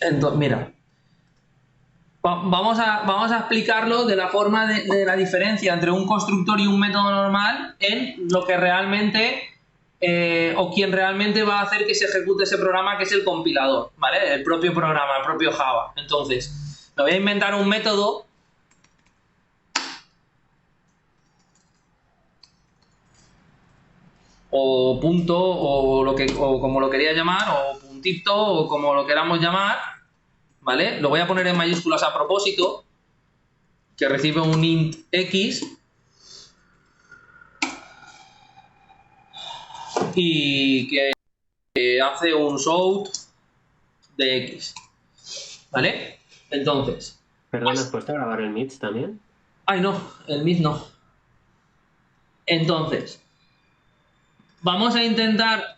Entonces, mira, vamos a explicarlo de la forma de la diferencia entre un constructor y un método normal en lo que realmente o quien realmente va a hacer que se ejecute ese programa, que es el compilador, ¿vale? El propio programa, el propio Java. Entonces, me voy a inventar un método o punto o como lo quería llamar, o puntito o como lo queramos llamar, ¿vale? Lo voy a poner en mayúsculas a propósito, que recibe un int x y que hace un shout de x, ¿vale? Entonces, Perdona, ¿has puesto a grabar el Meet también? ay no, el mis no. Entonces, vamos a intentar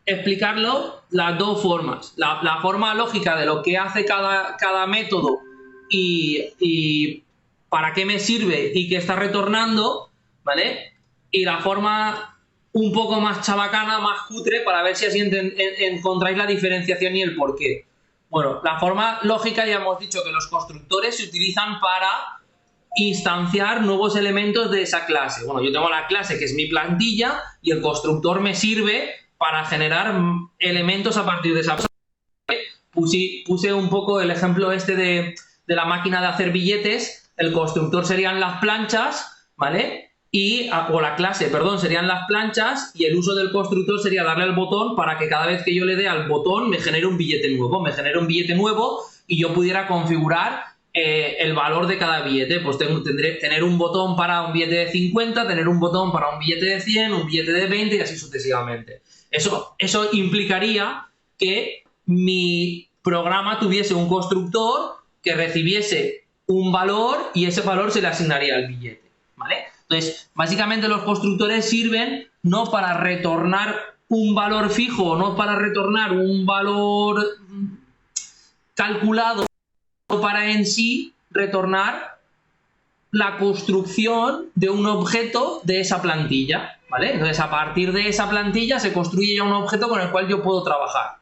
explicarlo las dos formas. La forma lógica de lo que hace cada método y para qué me sirve y qué está retornando, ¿vale? Y la forma un poco más chabacana, más cutre, para ver si así encontráis la diferenciación y el porqué. Bueno, la forma lógica ya hemos dicho que los constructores se utilizan para instanciar nuevos elementos de esa clase. Bueno, yo tengo la clase que es mi plantilla y el constructor me sirve para generar elementos a partir de esa plantilla. Puse un poco el ejemplo este de la máquina de hacer billetes. El constructor serían las planchas, ¿vale? O la clase, perdón, serían las planchas y el uso del constructor sería darle al botón para que cada vez que yo le dé al botón me genere un billete nuevo. Me genere un billete nuevo y yo pudiera configurar el valor de cada billete. Pues tendré tener un botón para un billete de 50, tener un botón para un billete de 100, un billete de 20 y así sucesivamente. Eso implicaría que mi programa tuviese un constructor que recibiese un valor y ese valor se le asignaría al billete, ¿vale? Entonces, básicamente los constructores sirven no para retornar un valor fijo, no para retornar un valor calculado, para en sí retornar la construcción de un objeto de esa plantilla, ¿vale? Entonces, a partir de esa plantilla se construye ya un objeto con el cual yo puedo trabajar.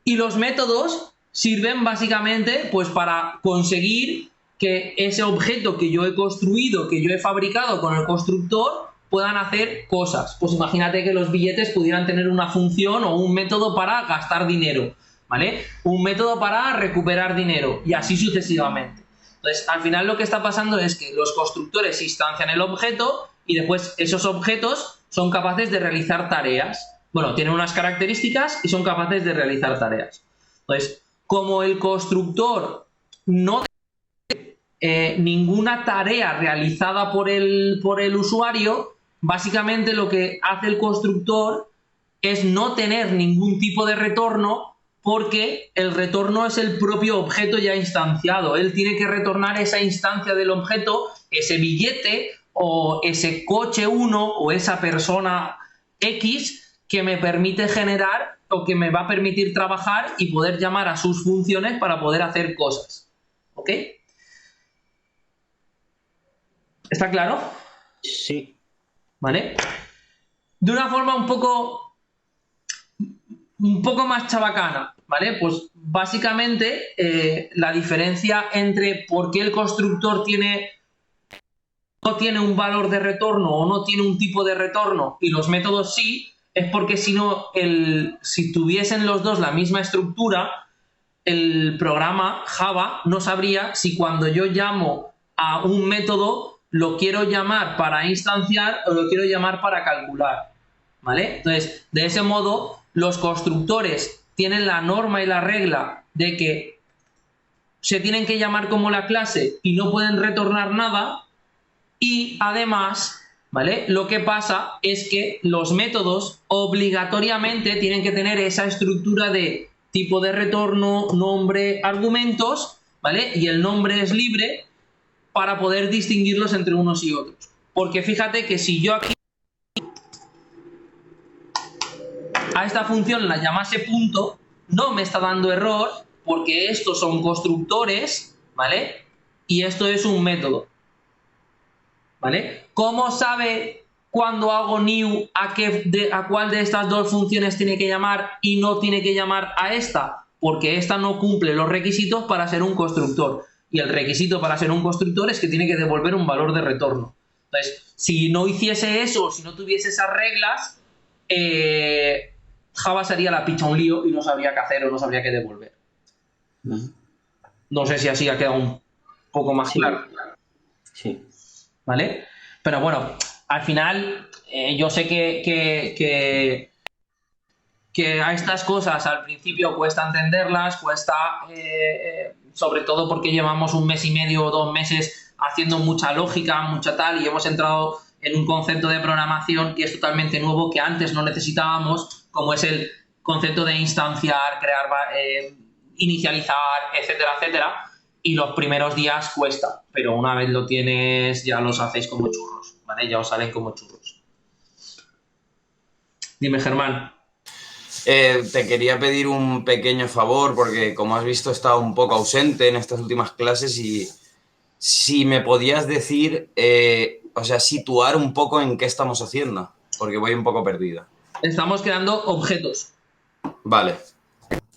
Y los métodos sirven básicamente pues para conseguir que ese objeto que yo he construido, que yo he fabricado con el constructor, puedan hacer cosas. Pues imagínate que los billetes pudieran tener una función o un método para gastar dinero, ¿vale? Un método para recuperar dinero y así sucesivamente. Entonces, al final lo que está pasando es que los constructores instancian el objeto y después esos objetos son capaces de realizar tareas. Bueno, tienen unas características y son capaces de realizar tareas. Entonces, como el constructor no tiene ninguna tarea realizada por el usuario, básicamente lo que hace el constructor es no tener ningún tipo de retorno porque el retorno es el propio objeto ya instanciado. Él tiene que retornar esa instancia del objeto, ese billete o ese coche 1 o esa persona X que me permite generar o que me va a permitir trabajar y poder llamar a sus funciones para poder hacer cosas. ¿Ok? ¿Está claro? Sí. ¿Vale? De una forma un poco más chabacana, ¿vale? Pues básicamente la diferencia entre por qué el constructor no tiene un valor de retorno o no tiene un tipo de retorno y los métodos sí, es porque si tuviesen los dos la misma estructura, el programa Java no sabría si cuando yo llamo a un método lo quiero llamar para instanciar o lo quiero llamar para calcular, ¿vale? Entonces, de ese modo, los constructores tienen la norma y la regla de que se tienen que llamar como la clase y no pueden retornar nada. Y además, ¿vale? Lo que pasa es que los métodos obligatoriamente tienen que tener esa estructura de tipo de retorno, nombre, argumentos, ¿vale? Y el nombre es libre para poder distinguirlos entre unos y otros. Porque fíjate que si yo aquí a esta función la llamase punto, no me está dando error porque estos son constructores, ¿vale? Y esto es un método. ¿Vale? ¿Cómo sabe cuando hago new a cuál de estas dos funciones tiene que llamar y no tiene que llamar a esta? Porque esta no cumple los requisitos para ser un constructor. Y el requisito para ser un constructor es que tiene que devolver un valor de retorno. Entonces, si no hiciese eso, si no tuviese esas reglas, Java sería la picha un lío y no sabría qué hacer o no sabría qué devolver. No sé si así ha quedado un poco más claro. Sí. ¿Vale? Pero bueno, al final yo sé que a estas cosas al principio cuesta entenderlas, cuesta, sobre todo porque llevamos 1 mes y medio o 2 meses haciendo mucha lógica, mucha tal, y hemos entrado en un concepto de programación que es totalmente nuevo, que antes no necesitábamos, como es el concepto de instanciar, crear, inicializar, etcétera, etcétera, y los primeros días cuesta, pero una vez lo tienes ya los hacéis como churros, ¿vale? Ya os salen como churros. Dime, Germán. Te quería pedir un pequeño favor porque, como has visto, he estado un poco ausente en estas últimas clases y si me podías decir, o sea, situar un poco en qué estamos haciendo, porque voy un poco perdido. Estamos creando objetos. Vale.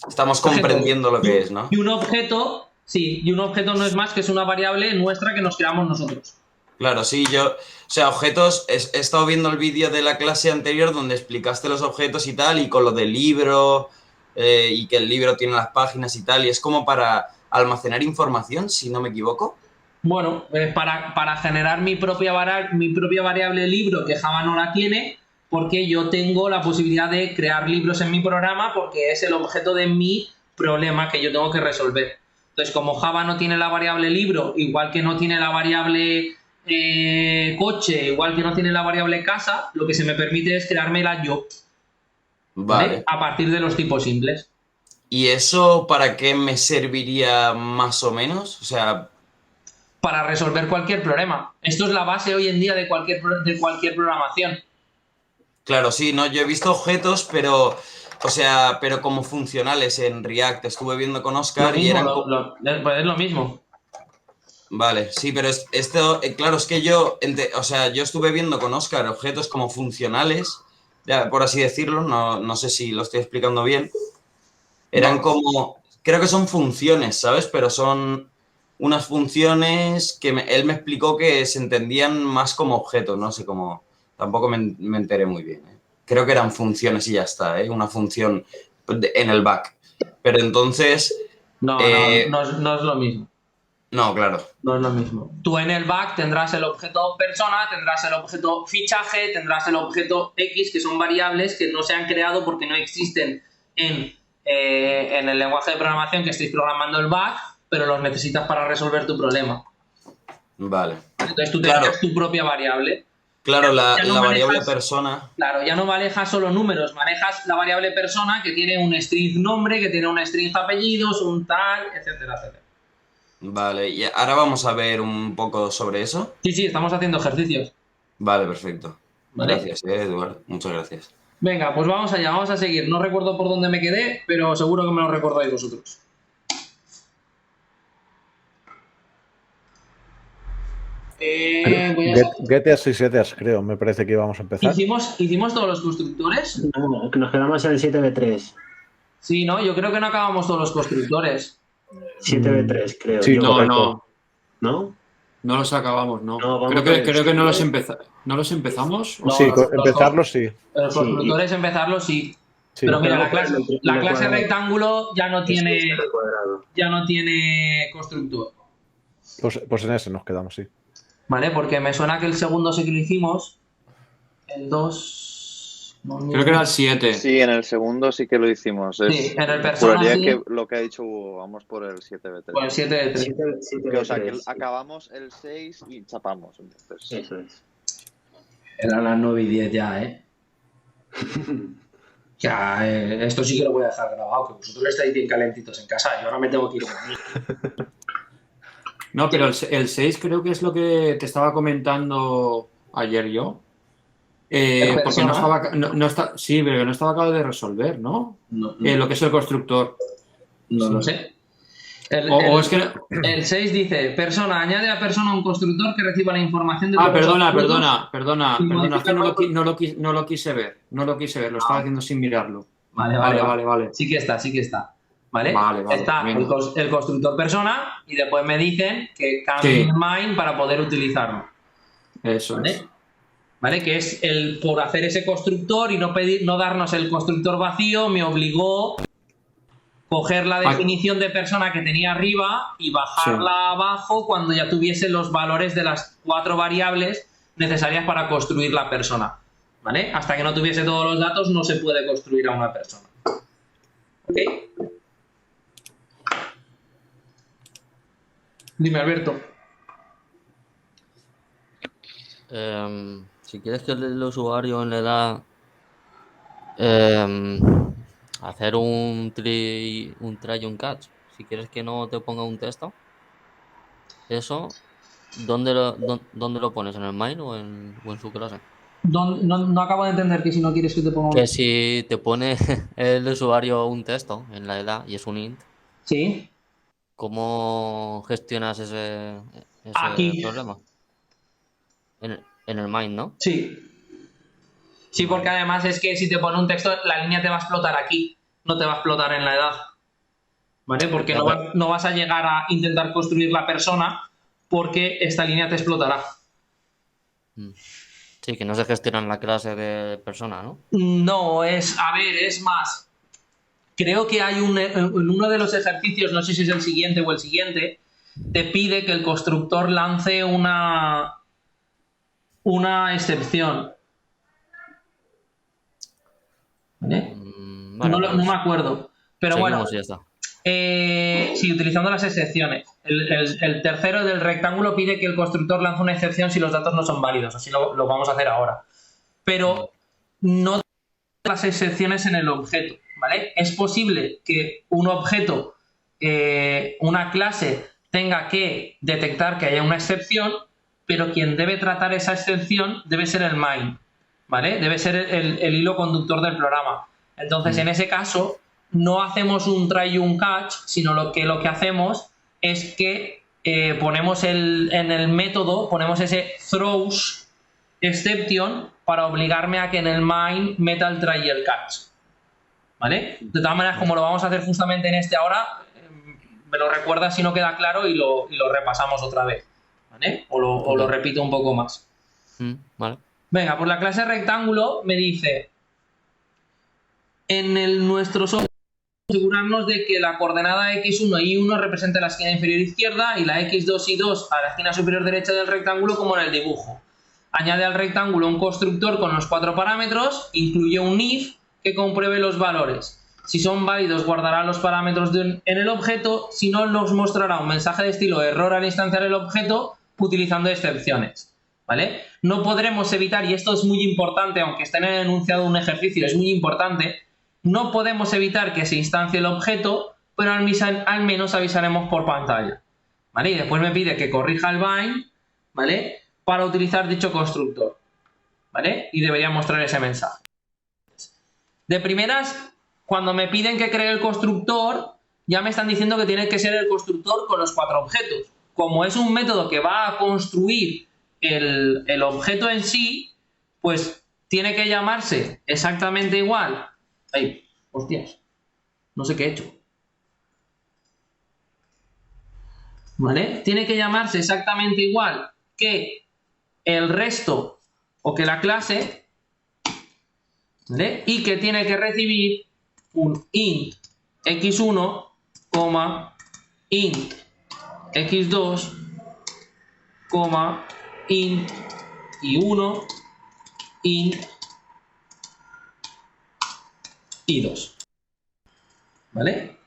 Estamos comprendiendo lo que es, ¿no? Y un objeto, sí, y un objeto no es más que es una variable nuestra que nos creamos nosotros. Claro, sí, o sea, objetos, he estado viendo el vídeo de la clase anterior donde explicaste los objetos y tal, y con lo del libro, y que el libro tiene las páginas y tal, y es como para almacenar información, si no me equivoco. Bueno, para generar mi propia variable libro, que Java no la tiene, porque yo tengo la posibilidad de crear libros en mi programa porque es el objeto de mi problema que yo tengo que resolver. Entonces, como Java no tiene la variable libro, igual que no tiene la variable coche, igual que no tiene la variable casa, lo que se me permite es creármela yo. Vale. A partir de los tipos simples. ¿Y eso para qué me serviría más o menos? O sea... Para resolver cualquier problema. Esto es la base hoy en día de cualquier programación. Claro, sí, no, yo he visto objetos, pero... O sea, pero como funcionales en React. Estuve viendo con Oscar y eran... Pues es lo mismo. Vale, sí, pero esto, claro, es que yo estuve viendo con Oscar objetos como funcionales, ya, por así decirlo, no sé si lo estoy explicando bien. Eran como, creo que son funciones, ¿sabes? Pero son unas funciones que él me explicó que se entendían más como objetos, no sé cómo, tampoco me enteré muy bien, ¿eh? Creo que eran funciones y ya está, ¿eh? Una función en el back. Pero entonces... No es lo mismo. No, claro. No es lo mismo. Tú en el back tendrás el objeto persona, tendrás el objeto fichaje, tendrás el objeto X, que son variables que no se han creado porque no existen en el lenguaje de programación que estéis programando el back, pero los necesitas para resolver tu problema. Vale. Entonces tú tendrás tu propia variable. Claro, la variable persona. Claro, ya no manejas solo números, manejas la variable persona que tiene un string nombre, que tiene un string apellidos, un tal, etcétera, etcétera. Vale, y ahora vamos a ver un poco sobre eso. Sí, estamos haciendo ejercicios. Vale, perfecto. ¿Vale? Gracias, Eduardo. Muchas gracias. Venga, pues vamos allá, vamos a seguir. No recuerdo por dónde me quedé, pero seguro que me lo recordáis vosotros. GTAs y setas, creo, me parece que íbamos a empezar. ¿Hicimos todos los constructores? No, nos quedamos en el 7v3. Sí, ¿no? Yo creo que no acabamos todos los constructores. 7v3, creo. Sí, yo. correcto. ¿No? No los acabamos, no. Vamos Creo que no los empezamos. No, Sí, empezarlos sí. Los constructores empezarlos sí. Sí. Pero mira, la clase rectángulo ya no tiene constructor. Pues en ese nos quedamos, sí. Vale, porque me suena que el segundo sí que lo hicimos. El 2... Creo que era el 7. Sí, en el segundo sí que lo hicimos. Sí, en el persona juraría sí. que lo que ha dicho Hugo, vamos por el 7v3. Por el 7v3. O sea, que acabamos el 6 y chapamos. Entonces. Eso es. Eran las 9 y 10 ya, ¿eh? Ya, esto sí que lo voy a dejar grabado, que vosotros estáis bien calentitos en casa y ahora me tengo que ir a dormir. No, pero el 6 creo que es lo que te estaba comentando ayer yo. Porque no está, sí, pero no estaba acabado de resolver, ¿no? No. Lo que es el constructor. No lo sé. Es que... El 6 dice, persona, añade a persona un constructor que reciba la información de todos los perdona. y Es que no lo quise ver. No lo quise ver, lo estaba haciendo sin mirarlo. Vale. Sí que está. ¿Vale? Vale, Está venga. el constructor persona y después me dicen que cambie el main para poder utilizarlo. Eso ¿Vale? es. ¿Vale? Que es el por hacer ese constructor y no darnos el constructor vacío, me obligó coger la definición de persona que tenía arriba y bajarla abajo cuando ya tuviese los valores de las 4 variables necesarias para construir la persona. ¿Vale? Hasta que no tuviese todos los datos no se puede construir a una persona. ¿Ok? Dime, Alberto. Si quieres que el usuario en la edad hacer un try y un catch, si quieres que no te ponga un texto, eso, ¿dónde lo pones? ¿En el main o en su clase? No acabo de entender que si no quieres que te ponga un... Que si te pone el usuario un texto en la edad y es un int, Sí. ¿cómo gestionas ese Aquí. problema? En el main, ¿no? Sí. Sí, porque además es que si te pone un texto, la línea te va a explotar aquí, no te va a explotar en la edad. ¿Vale? Porque no vas a llegar a intentar construir la persona porque esta línea te explotará. Sí, que no se gestiona en la clase de persona, ¿no? No, es más. Creo que hay en uno de los ejercicios, no sé si es el siguiente o el siguiente, te pide que el constructor lance una excepción. ¿Vale? Vale, No me acuerdo. Pero bueno, ya está. sí, utilizando las excepciones. El tercero del rectángulo pide que el constructor lance una excepción si los datos no son válidos. Así lo vamos a hacer ahora. Pero no las excepciones en el objeto, ¿vale? Es posible que un objeto, una clase, tenga que detectar que haya una excepción, pero quien debe tratar esa excepción debe ser el main, ¿vale? Debe ser el hilo conductor del programa. Entonces, en ese caso, no hacemos un try y un catch, sino lo que hacemos es que ponemos en el método, ponemos ese throws exception para obligarme a que en el main meta el try y el catch. ¿Vale? De todas maneras, como lo vamos a hacer justamente en este ahora, me lo recuerda si no queda claro y lo repasamos otra vez. ¿Vale? O lo repito un poco más. Vale. Venga, pues la clase rectángulo me dice en nuestro software asegurarnos de que la coordenada x1 y y1 represente la esquina inferior izquierda y la x2 y 2 a la esquina superior derecha del rectángulo como en el dibujo. Añade al rectángulo un constructor con los 4 parámetros, incluye un if que compruebe los valores. Si son válidos, guardará los parámetros en el objeto, si no, nos mostrará un mensaje de estilo error al instanciar el objeto utilizando excepciones. ¿Vale? No podremos evitar, y esto es muy importante, aunque esté en el enunciado de un ejercicio, es muy importante, no podemos evitar que se instancie el objeto, pero al menos avisaremos por pantalla. ¿Vale? Y después me pide que corrija el bind, ¿vale? Para utilizar dicho constructor, ¿vale? Y debería mostrar ese mensaje. De primeras, cuando me piden que cree el constructor, ya me están diciendo que tiene que ser el constructor con los 4 objetos. Como es un método que va a construir el objeto en sí, pues tiene que llamarse exactamente igual. ¡Ay! ¡Hostias! No sé qué he hecho. ¿Vale? Tiene que llamarse exactamente igual que el resto o que la clase, ¿vale? Y que tiene que recibir un int x1, int x2, int y1, int y2. ¿Vale?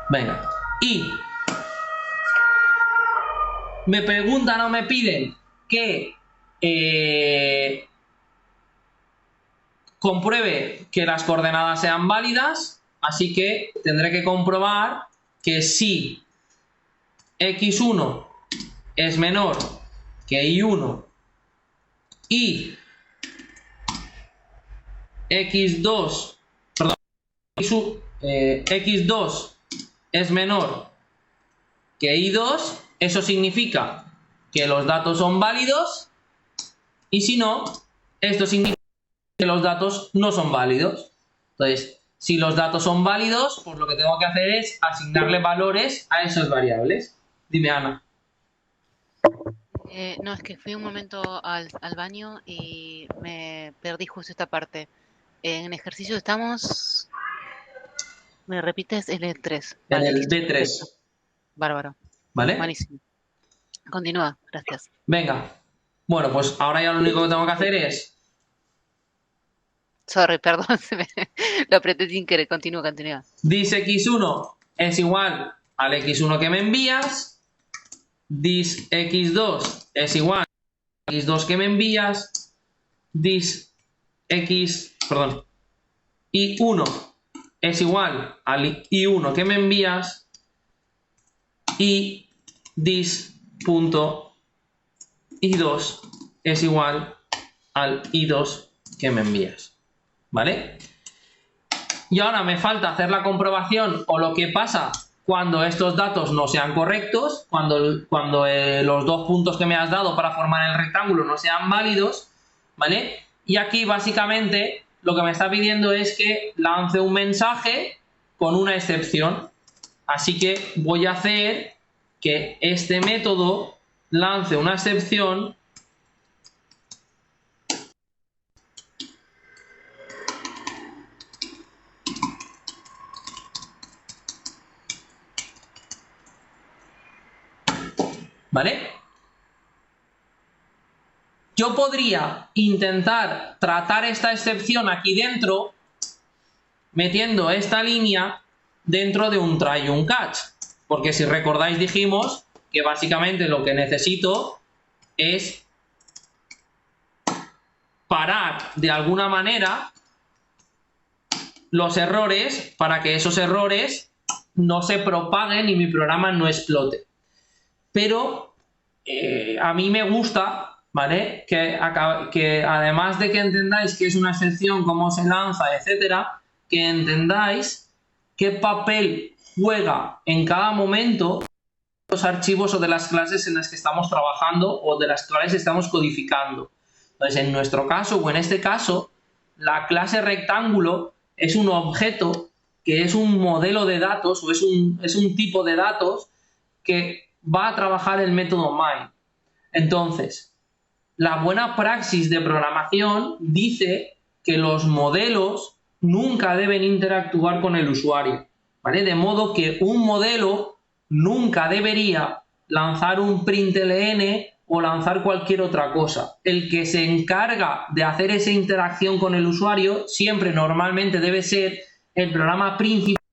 Venga. Y me preguntan o me piden que compruebe que las coordenadas sean válidas, así que tendré que comprobar que si x1 es menor que y1 y x2, perdón, x2 es menor que y2, eso significa que los datos son válidos, y si no, esto significa que los datos no son válidos. Entonces, si los datos son válidos, pues lo que tengo que hacer es asignarle valores a esas variables. Dime, Ana. No, es que fui un momento al baño y me perdí justo esta parte. En ejercicio estamos... ¿Me repites? El 3. En Vale, el listo, B3. perfecto. Bárbaro. ¿Vale? Buenísimo. Continúa, gracias. Venga. Bueno, pues ahora ya lo único que tengo que hacer es... Sorry, perdón, lo apreté sin querer. Continúa. Dis x1 es igual al x1 que me envías. Dis x2 es igual al x2 que me envías. Dis y1 es igual al y1 que me envías. Y dis.i2 es igual al i2 que me envías. ¿Vale? Y ahora me falta hacer la comprobación o lo que pasa cuando estos datos no sean correctos, cuando los dos puntos que me has dado para formar el rectángulo no sean válidos, ¿vale? Y aquí básicamente lo que me está pidiendo es que lance un mensaje con una excepción. Así que voy a hacer que este método lance una excepción ¿vale? Yo podría intentar tratar esta excepción aquí dentro metiendo esta línea dentro de un try y un catch, porque si recordáis dijimos que básicamente lo que necesito es parar de alguna manera los errores para que esos errores no se propaguen y mi programa no explote. Pero a mí me gusta, ¿vale? Que además de que entendáis qué es una excepción, cómo se lanza, etcétera, que entendáis qué papel juega en cada momento los archivos o de las clases en las que estamos trabajando o de las cuales estamos codificando. Entonces, en nuestro caso o en este caso, la clase rectángulo es un objeto que es un modelo de datos o es un tipo de datos que va a trabajar el método main. Entonces, la buena praxis de programación dice que los modelos nunca deben interactuar con el usuario, ¿vale? De modo que un modelo nunca debería lanzar un println o lanzar cualquier otra cosa. El que se encarga de hacer esa interacción con el usuario siempre normalmente debe ser el programa principal,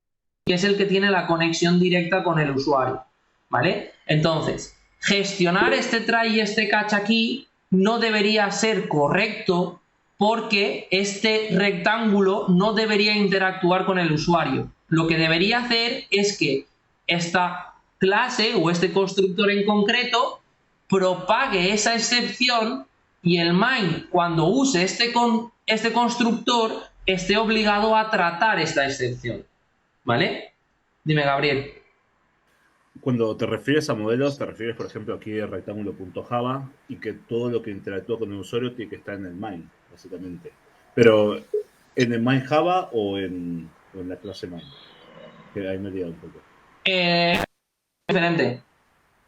que es el que tiene la conexión directa con el usuario, ¿vale? Entonces, gestionar este try y este catch aquí no debería ser correcto porque este rectángulo no debería interactuar con el usuario. Lo que debería hacer es que esta clase o este constructor en concreto propague esa excepción y el main, cuando use este constructor, esté obligado a tratar esta excepción, ¿vale? Dime, Gabriel. Cuando te refieres a modelos, te refieres, por ejemplo, aquí a rectángulo.java y que todo lo que interactúa con el usuario tiene que estar en el main, básicamente. Pero, ¿en el main Java o en la clase main? Que ahí me he liado un poco. Diferente.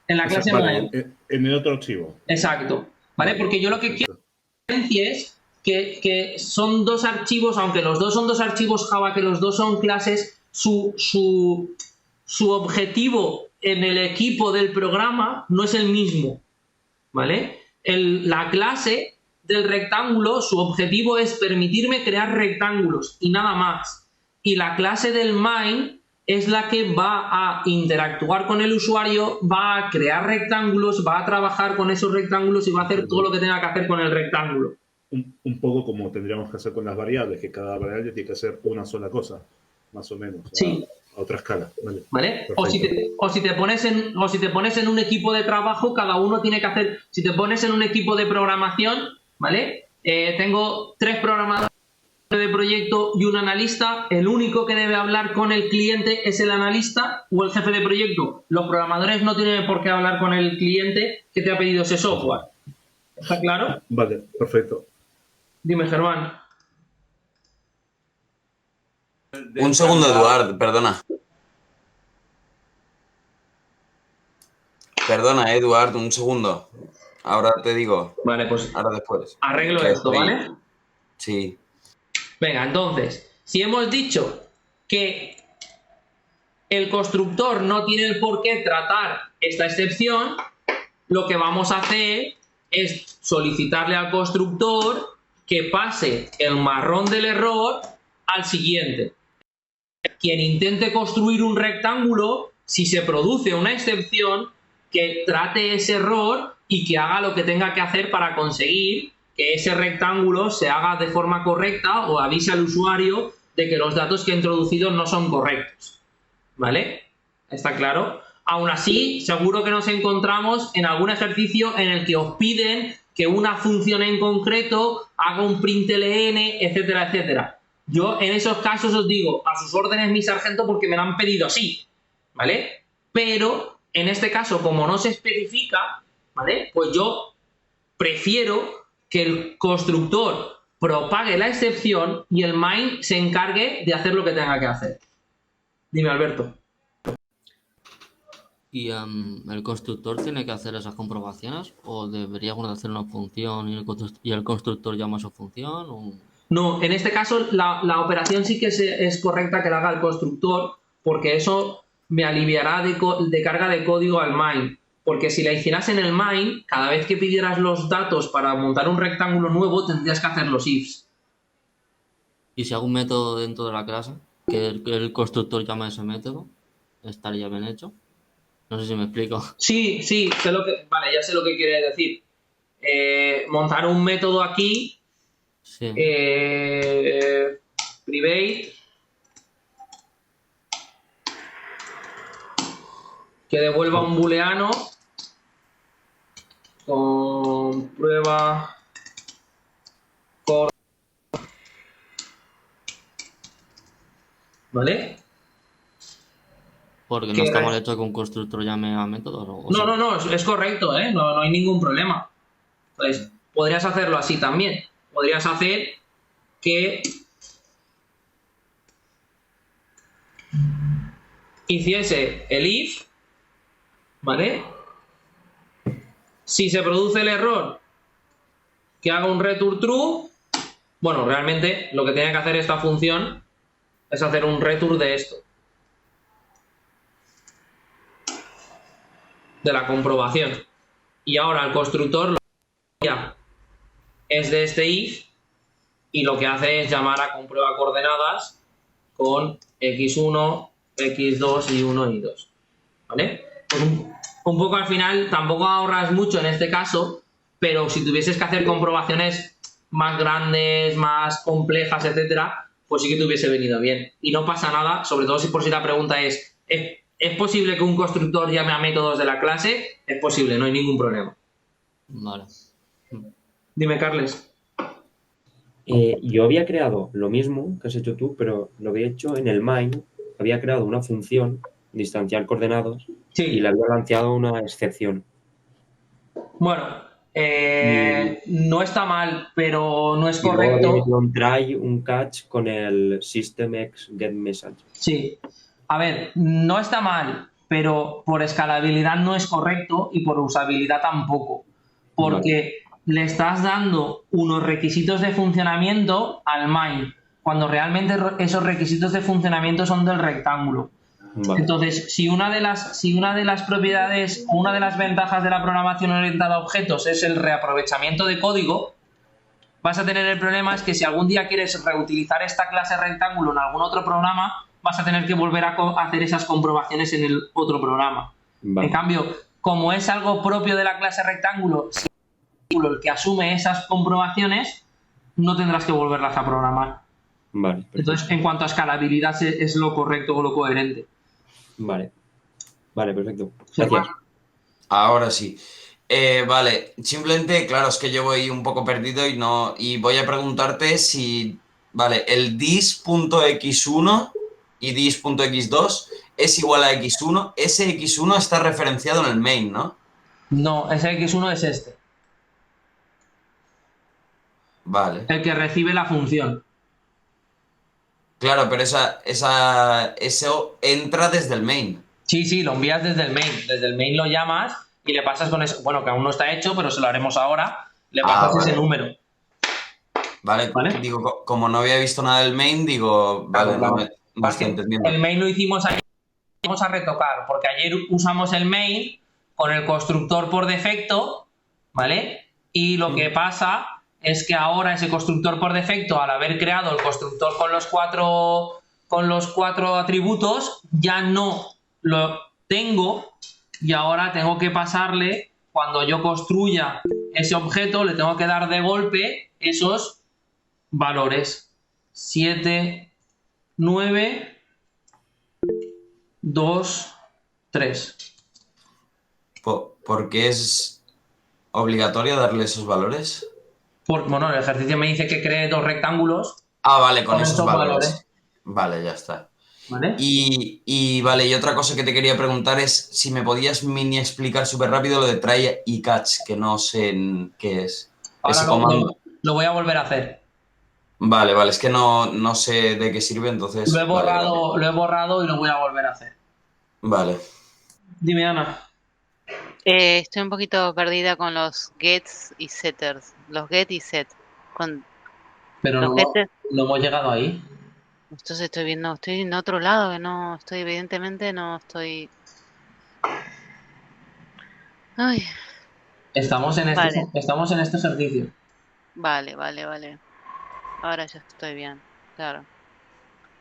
En la clase main. En el otro archivo. Exacto. ¿Vale? Porque yo lo que quiero es que son dos archivos, aunque los dos son dos archivos Java, que los dos son clases, su objetivo en el equipo del programa no es el mismo, ¿vale? La clase del rectángulo, su objetivo es permitirme crear rectángulos y nada más. Y la clase del main es la que va a interactuar con el usuario, va a crear rectángulos, va a trabajar con esos rectángulos y va a hacer todo lo que tenga que hacer con el rectángulo. Un poco como tendríamos que hacer con las variables, que cada variable tiene que hacer una sola cosa, más o menos. Sí. A otra escala. ¿Vale? O si te pones en un equipo de trabajo, cada uno tiene que hacer. Si te pones en un equipo de programación, ¿vale? Tengo 3 programadores de proyecto y un analista, el único que debe hablar con el cliente es el analista o el jefe de proyecto. Los programadores no tienen por qué hablar con el cliente que te ha pedido ese software. ¿Está claro? Vale, perfecto. Dime, Germán. Un segundo, Eduard, perdona. Perdona, Eduard, un segundo. Ahora te digo. Vale, pues ahora después. arreglo Que esto, estoy- ¿vale? Sí. Venga, entonces, si hemos dicho que el constructor no tiene el por qué tratar esta excepción, lo que vamos a hacer es solicitarle al constructor que pase el marrón del error al siguiente. Quien intente construir un rectángulo, si se produce una excepción, que trate ese error y que haga lo que tenga que hacer para conseguir que ese rectángulo se haga de forma correcta o avise al usuario de que los datos que ha introducido no son correctos. ¿Vale? ¿Está claro? Aún así, seguro que nos encontramos en algún ejercicio en el que os piden que una función en concreto haga un println, etcétera, etcétera. Yo en esos casos os digo, a sus órdenes, mi sargento, porque me lo han pedido así, ¿vale? Pero en este caso, como no se especifica, ¿vale? Pues yo prefiero que el constructor propague la excepción y el main se encargue de hacer lo que tenga que hacer. Dime, Alberto. ¿Y el constructor tiene que hacer esas comprobaciones? ¿O debería hacer una función y el constructor llama a su función? ¿O? No, en este caso la operación sí que es correcta que la haga el constructor, porque eso me aliviará de carga de código al main. Porque si la hicieras en el main, cada vez que pidieras los datos para montar un rectángulo nuevo, tendrías que hacer los ifs. ¿Y si hago un método dentro de la clase, que el constructor llama a ese método, estaría bien hecho? No sé si me explico. Sí, vale, ya sé lo que quiere decir. Montar un método aquí, Sí. private, que devuelva un booleano con prueba ¿vale? Porque no está mal hecho que un constructor llame a métodos. No, es correcto, ¿eh? No hay ningún problema. Pues podrías hacerlo así también. Podrías hacer que hiciese el if, ¿vale? Si se produce el error, que haga un return true. Bueno, realmente lo que tiene que hacer esta función es hacer un return de esto. De la comprobación. Y ahora el constructor lo que ya es de este if y lo que hace es llamar a comprueba coordenadas con x1, x2 y 1 y 2. ¿Vale? Pues un poco al final tampoco ahorras mucho en este caso, pero si tuvieses que hacer comprobaciones más grandes, más complejas, etcétera, pues sí que te hubiese venido bien. Y no pasa nada, sobre todo si por si la pregunta ¿es posible que un constructor llame a métodos de la clase? Es posible, no hay ningún problema. Vale. Dime, Carles. Yo había creado lo mismo que has hecho tú, pero lo había hecho en el main. Había creado una función, distanciar coordenados, y le había lanzado una excepción. Bueno, no está mal, pero no es Y luego correcto. había metido un try, un catch con el systemx-getMessage. Sí. A ver, no está mal, pero por escalabilidad no es correcto y por usabilidad tampoco. Porque le estás dando unos requisitos de funcionamiento al main, cuando realmente esos requisitos de funcionamiento son del rectángulo. Vale. Entonces, si una de las propiedades o una de las ventajas de la programación orientada a objetos es el reaprovechamiento de código, vas a tener el problema es que si algún día quieres reutilizar esta clase rectángulo en algún otro programa, vas a tener que volver a hacer esas comprobaciones en el otro programa. Vale. En cambio, como es algo propio de la clase rectángulo, si es el que asume esas comprobaciones, no tendrás que volverlas a programar. Vale. Entonces, en cuanto a escalabilidad, es lo correcto o lo coherente. Vale. Vale, perfecto. Gracias. Ahora sí. Vale, simplemente, claro, es que yo voy un poco perdido y voy a preguntarte si Vale, el dis.x1 y dis.x2 es igual a x1. Ese x1 está referenciado en el main, ¿no? No, ese X1 es este. Vale. El que recibe la función. Claro, pero eso entra desde el main. Sí, lo envías desde el main. Desde el main lo llamas y le pasas con eso. Bueno, que aún no está hecho, pero se lo haremos ahora. Le pasas ese número. Vale, digo, como no había visto nada del main, digo, vale, Claro. no estoy entendiendo. El main lo hicimos ayer, vamos a retocar, porque ayer usamos el main con el constructor por defecto, ¿vale? Y lo que pasa es que ahora ese constructor por defecto, al haber creado el constructor con los cuatro atributos, ya no lo tengo y ahora tengo que pasarle, cuando yo construya ese objeto, le tengo que dar de golpe esos valores 7, 9, 2, 3. ¿Por qué es obligatorio darle esos valores? Bueno, el ejercicio me dice que cree 2 rectángulos. Ah, vale, con esos valores. Vale, ya está. ¿Vale? Vale, y otra cosa que te quería preguntar es si me podías mini explicar súper rápido lo de try y catch, que no sé qué es. Ahora ese comando. Lo voy a volver a hacer. Vale, es que no sé de qué sirve, entonces... Lo he borrado y lo voy a volver a hacer. Vale. Dime, Ana. Estoy un poquito perdida con los gets y setters. Los get y set. Pero no hemos llegado ahí. Entonces estoy en otro lado, que no estoy, evidentemente no estoy... Ay. Estamos en este ejercicio. Vale. Ahora ya estoy bien, claro.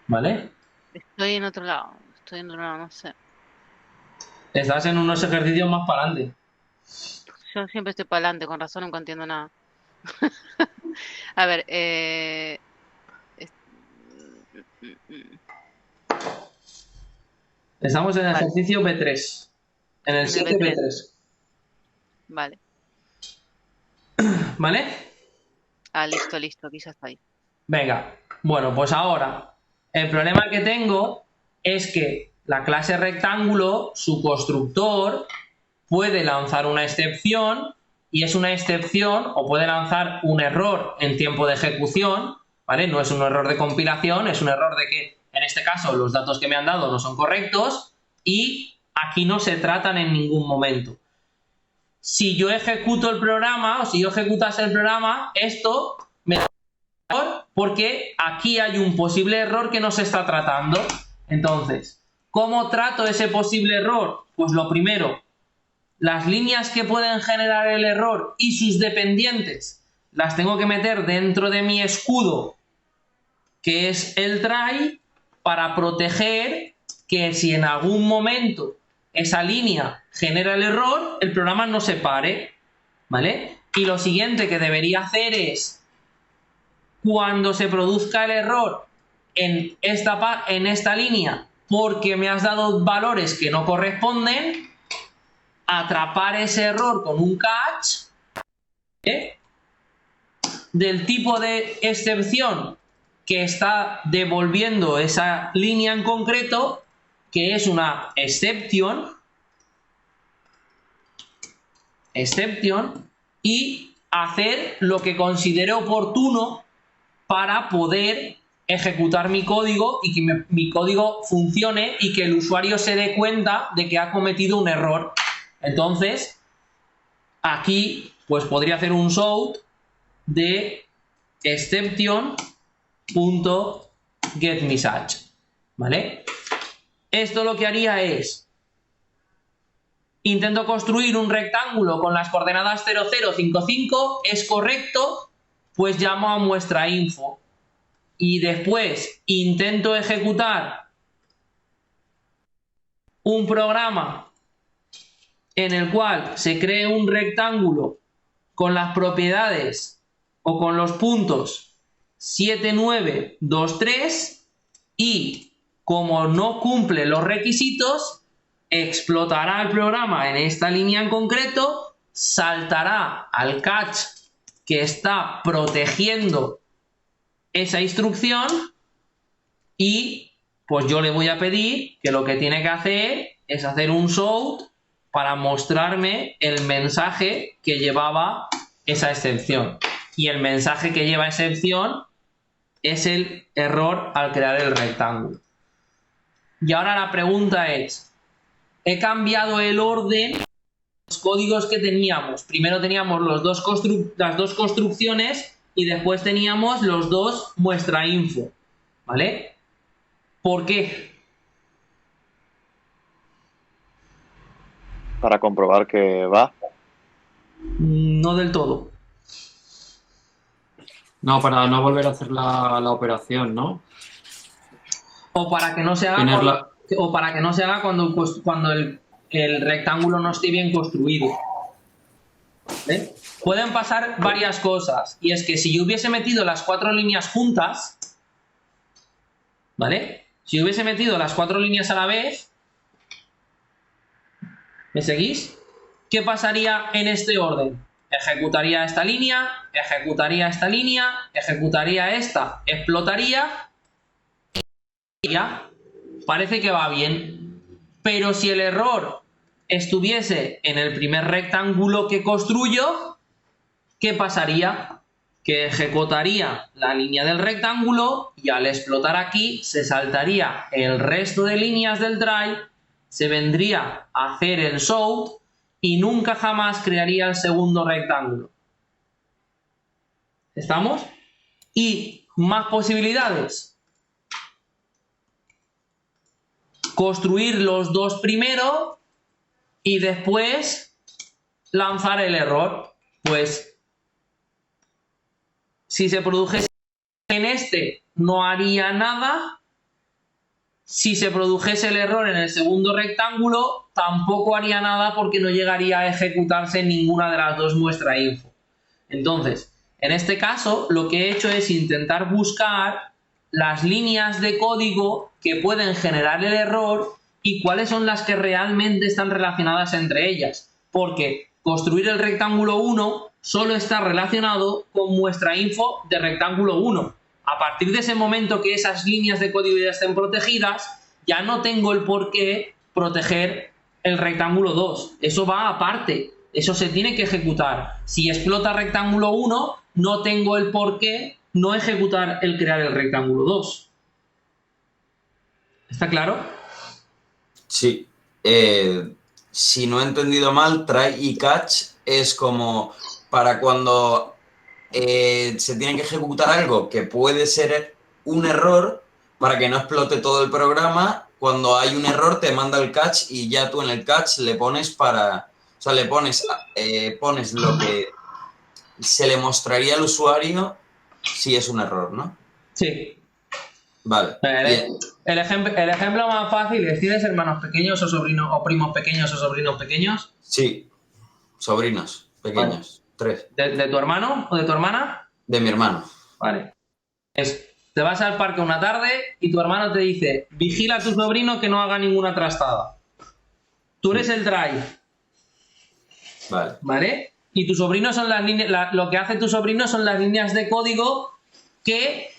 ¿Vale? Estoy en otro lado, no sé. Estás en unos ejercicios más para adelante. Yo siempre estoy para adelante, con razón nunca entiendo nada. A ver, Estamos en el ejercicio B3. En el 7 B3. Vale. ¿Vale? Listo, aquí ya está ahí. Venga, bueno, pues ahora, el problema que tengo es que la clase rectángulo, su constructor, puede lanzar una excepción, y es una excepción, o puede lanzar un error en tiempo de ejecución, ¿vale? No es un error de compilación, es un error de que, en este caso, los datos que me han dado no son correctos, y aquí no se tratan en ningún momento. Si yo ejecuto el programa, o si yo ejecutase el programa, esto me da error porque aquí hay un posible error que no se está tratando. Entonces, ¿cómo trato ese posible error? Pues lo primero, las líneas que pueden generar el error y sus dependientes las tengo que meter dentro de mi escudo, que es el try, para proteger que si en algún momento esa línea genera el error, el programa no se pare, ¿vale? Y lo siguiente que debería hacer es, cuando se produzca el error en esta línea porque me has dado valores que no corresponden, atrapar ese error con un catch, ¿eh? Del tipo de excepción que está devolviendo esa línea en concreto, que es una exception, y hacer lo que considere oportuno para poder ejecutar mi código y que mi código funcione y que el usuario se dé cuenta de que ha cometido un error. Entonces, aquí pues podría hacer un shout de exception.getMessage, ¿vale? Esto lo que haría es, intento construir un rectángulo con las coordenadas 0055, es correcto, pues llamo a muestra info y después intento ejecutar un programa en el cual se cree un rectángulo con las propiedades o con los puntos 7, 9, 2, 3 y como no cumple los requisitos, explotará el programa en esta línea en concreto, saltará al catch que está protegiendo esa instrucción y pues yo le voy a pedir que lo que tiene que hacer es hacer un shout para mostrarme el mensaje que llevaba esa excepción. Y el mensaje que lleva excepción es el error al crear el rectángulo. Y ahora la pregunta es, he cambiado el orden de los códigos que teníamos. Primero teníamos las dos construcciones y después teníamos los dos muestra info, ¿vale? ¿Por qué? Para comprobar que va. No del todo. No, para no volver a hacer la operación, ¿no? O para que no se haga, cuando el rectángulo no esté bien construido. ¿Vale? Pueden pasar varias cosas. Y es que si yo hubiese metido las 4 líneas juntas, ¿vale? Si hubiese metido las 4 líneas a la vez, ¿me seguís? ¿Qué pasaría en este orden? Ejecutaría esta línea, ejecutaría esta línea, ejecutaría esta, explotaría y ya. Parece que va bien. Pero si el error estuviese en el primer rectángulo que construyo, ¿qué pasaría? Que ejecutaría la línea del rectángulo y al explotar aquí se saltaría el resto de líneas del try, se vendría a hacer el shout y nunca jamás crearía el segundo rectángulo. ¿Estamos? Y más posibilidades. Construir los dos primero y después lanzar el error. Pues si se produjese en este no haría nada. Si se produjese el error en el segundo rectángulo tampoco haría nada porque no llegaría a ejecutarse ninguna de las dos muestra info. Entonces, en este caso lo que he hecho es intentar buscar las líneas de código que pueden generar el error y cuáles son las que realmente están relacionadas entre ellas. Porque construir el rectángulo 1 solo está relacionado con muestra info de rectángulo 1. A partir de ese momento que esas líneas de código ya estén protegidas, ya no tengo el por qué proteger el rectángulo 2. Eso va aparte. Eso se tiene que ejecutar. Si explota rectángulo 1, no tengo el por qué no ejecutar el crear el rectángulo 2. ¿Está claro? Sí. Si no he entendido mal, try y catch es como para cuando se tiene que ejecutar algo que puede ser un error para que no explote todo el programa. Cuando hay un error te manda el catch y ya tú en el catch le pones le pones lo que se le mostraría al usuario si es un error, ¿no? Sí. Vale. El ejemplo más fácil es: ¿tienes hermanos pequeños o sobrinos o primos pequeños o sobrinos pequeños? Sí, sobrinos pequeños, vale. 3. ¿De tu hermano o de tu hermana? De mi hermano. Vale. Te vas al parque una tarde y tu hermano te dice: vigila a tu sobrino que no haga ninguna trastada. Tú eres el try. Vale. ¿Vale? Y tu sobrino son las líneas, lo que hace tu sobrino son las líneas de código que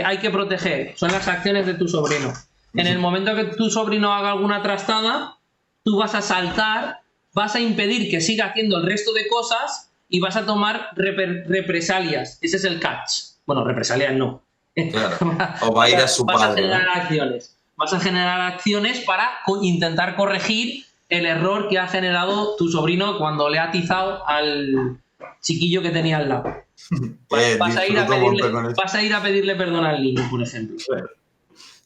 hay que proteger. Son las acciones de tu sobrino. En el momento que tu sobrino haga alguna trastada, tú vas a saltar, vas a impedir que siga haciendo el resto de cosas y vas a tomar represalias. Ese es el catch. Bueno, represalias no. Claro. O va a ir a su padre. Vas a generar acciones. Vas a generar acciones para intentar corregir el error que ha generado tu sobrino cuando le ha atizado al chiquillo que tenía al lado. Vas a ir a pedirle perdón al niño, por ejemplo.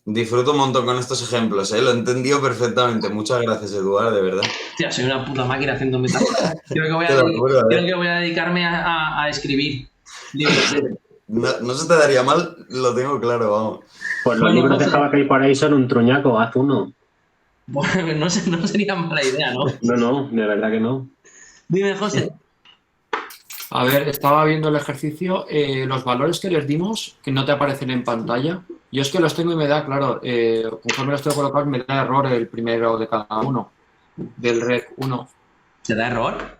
Disfruto un montón con estos ejemplos, lo he entendido perfectamente. Muchas gracias, Eduardo, de verdad. Tía, soy una puta máquina haciendo metáforas. Creo que voy a dedicarme a escribir. No se te daría mal, lo tengo claro, vamos. Pues los libros de Java que hay por ahí son un truñaco, haz uno. Bueno, no sería mala idea, ¿no? No, de verdad que no. Dime, José. A ver, estaba viendo el ejercicio, los valores que les dimos, que no te aparecen en pantalla. Yo es que los tengo y me da, claro, conforme los tengo colocados, me da error el primero de cada uno, del rec 1. ¿Te da error?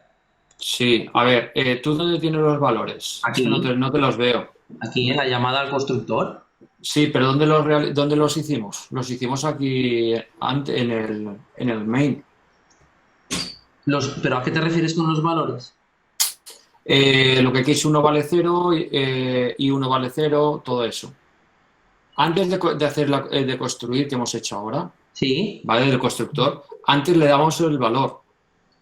Sí, a ver, ¿tú dónde tienes los valores? Aquí. Es que no te los veo. Aquí en la llamada al constructor. Sí, pero ¿dónde los hicimos? Los hicimos aquí en el main. ¿Pero a qué te refieres con los valores? Lo que aquí es 1 vale 0 y 1 vale 0, todo eso. Antes de hacer de construir, que hemos hecho ahora, sí, ¿vale? Del constructor, antes le damos el valor.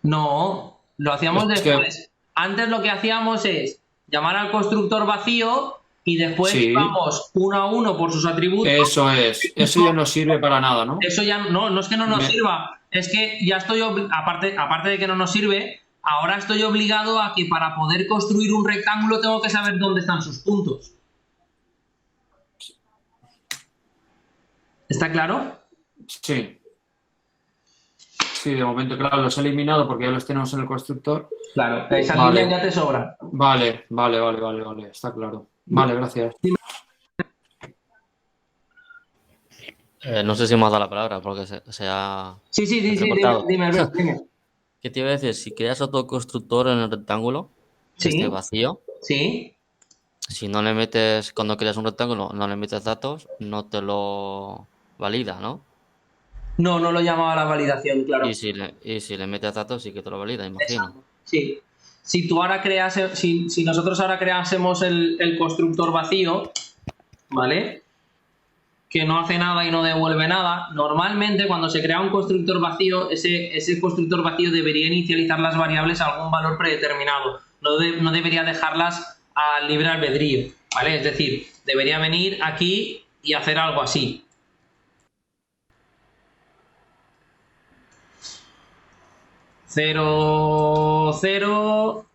No, lo hacíamos después. Antes lo que hacíamos es llamar al constructor vacío y después vamos 1 a 1 por sus atributos. Eso es, eso ya no sirve para nada, ¿no? Eso ya no es que no nos sirva, es que ya estoy, aparte de que no nos sirve, ahora estoy obligado a que para poder construir un rectángulo tengo que saber dónde están sus puntos. ¿Está claro? Sí. Sí, de momento, claro, los he eliminado porque ya los tenemos en el constructor. Claro, esa línea ya te sobra. Vale, está claro. Vale, gracias. No sé si me has dado la palabra porque se ha... Sí, dime. ¿Qué te iba a decir? Si creas otro constructor en el rectángulo, que esté vacío, si no le metes, cuando creas un rectángulo, no le metes datos, no te lo valida, ¿no? No lo llamaba la validación, claro. Y si le metes datos, sí que te lo valida, imagino. Exacto. Sí. Si tú ahora si nosotros ahora creásemos el constructor vacío, ¿vale? Que no hace nada y no devuelve nada, normalmente cuando se crea un constructor vacío, ese constructor vacío debería inicializar las variables a algún valor predeterminado. No debería dejarlas al libre albedrío, ¿vale? Es decir, debería venir aquí y hacer algo así. 0, 0,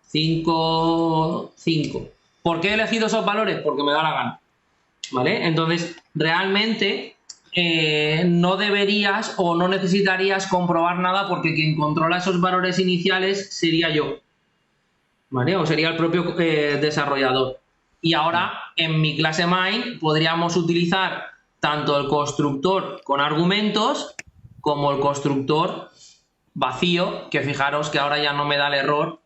5, 5. ¿Por qué he elegido esos valores? Porque me da la gana. ¿Vale? Entonces, realmente no deberías o no necesitarías comprobar nada porque quien controla esos valores iniciales sería yo. ¿Vale? O sería el propio desarrollador. Y ahora, en mi clase main, podríamos utilizar tanto el constructor con argumentos como el constructor vacío, que fijaros que ahora ya no me da el error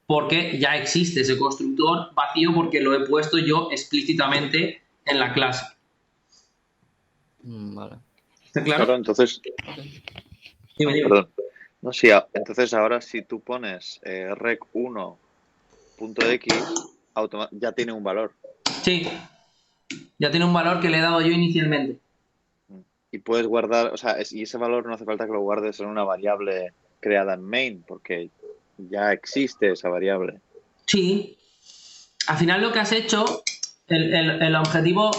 porque ya existe ese constructor vacío porque lo he puesto yo explícitamente en la clase. Vale. ¿Está claro? Claro, entonces... Dime. Perdón. No, sí, entonces ahora si tú pones rec1.x, ya tiene un valor. Sí, ya tiene un valor que le he dado yo inicialmente. Y puedes guardar, o sea, y ese valor no hace falta que lo guardes en una variable creada en main, porque ya existe esa variable. Sí. Al final lo que has hecho, el objetivo,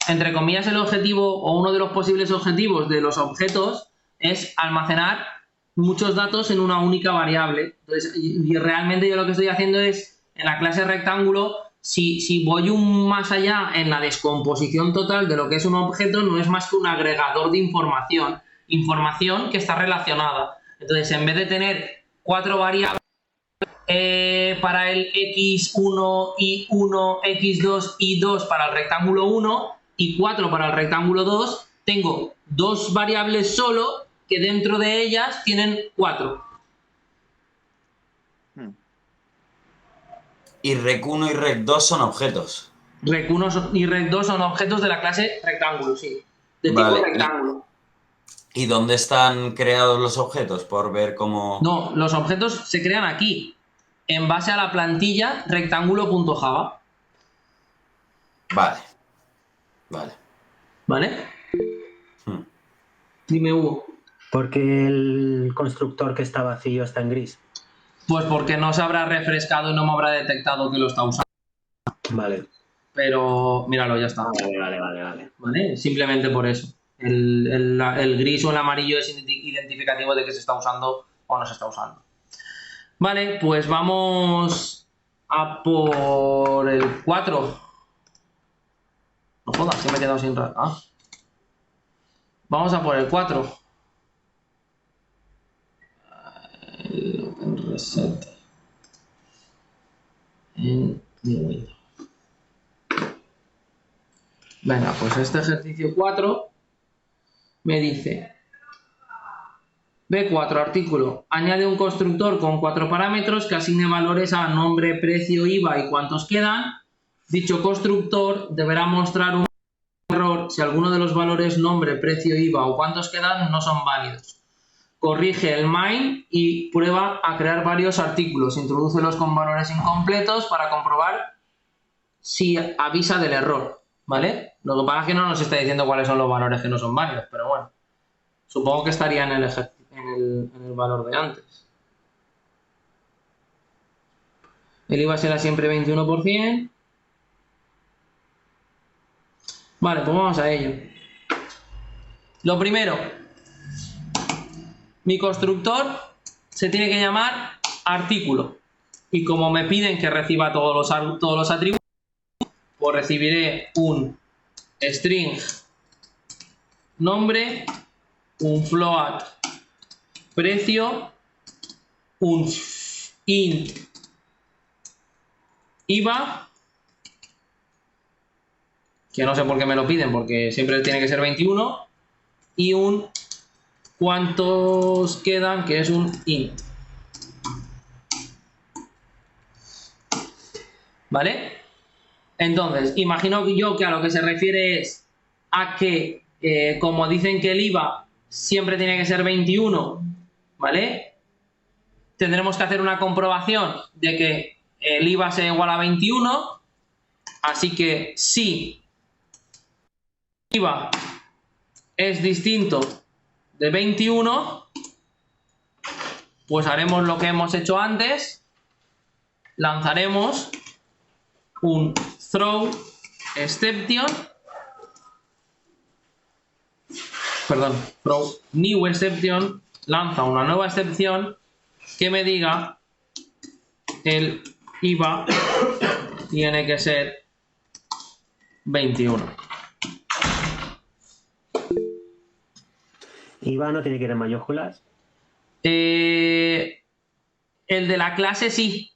entre comillas, el objetivo o uno de los posibles objetivos de los objetos es almacenar muchos datos en una única variable. Entonces, y realmente yo lo que estoy haciendo es, en la clase rectángulo, si voy más allá en la descomposición total de lo que es un objeto, no es más que un agregador de información que está relacionada. Entonces, en vez de tener 4 variables para el x1, y1, x2, y2 para el rectángulo 1 y 4 para el rectángulo 2, tengo 2 variables solo que dentro de ellas tienen 4. Y rec1 y rec2 son objetos. Rec1 y rec2 son objetos de la clase rectángulo, sí. De tipo rectángulo. ¿Y dónde están creados los objetos? Por ver cómo... No, los objetos se crean aquí, en base a la plantilla rectángulo.java. Vale. ¿Vale? Dime, Hugo. ¿Por qué el constructor que está vacío está en gris? Pues porque no se habrá refrescado y no me habrá detectado que lo está usando. Vale. Pero, míralo, ya está. Vale. Simplemente por eso. El gris o el amarillo es identificativo de que se está usando o no se está usando. Vale, pues vamos a por el 4. No jodas, que me he quedado sin rato. Vamos a por el 4. El reset. En New Windows. Venga, pues este ejercicio 4 me dice: B4, artículo. Añade un constructor con 4 parámetros que asigne valores a nombre, precio, IVA y cuántos quedan dicho constructor deberá mostrar un error si alguno de los valores nombre, precio, IVA o cuántos quedan no son válidos. Corrige el main y prueba a crear varios artículos. Introdúcelos con valores incompletos para comprobar si avisa del error, ¿vale? Lo que pasa es que no nos está diciendo cuáles son los valores que no son válidos, pero bueno, supongo que estaría en el valor de antes. El IVA será siempre 21%. Vale, pues vamos a ello. Lo primero, mi constructor se tiene que llamar artículo. Y como me piden que reciba todos los atributos, pues recibiré un string nombre, un float precio, un int IVA, que no sé por qué me lo piden, porque siempre tiene que ser 21, y un cuántos quedan, que es un int. ¿Vale? Entonces, imagino yo que a lo que se refiere es a que, como dicen que el IVA siempre tiene que ser 21, ¿vale? Tendremos que hacer una comprobación de que el IVA sea igual a 21, así que si IVA es distinto de 21, pues haremos lo que hemos hecho antes, lanzaremos un throw exception, throw new exception, lanza una nueva excepción que me diga el IVA tiene que ser 21. ¿IVA no tiene que ir en mayúsculas? El de la clase sí,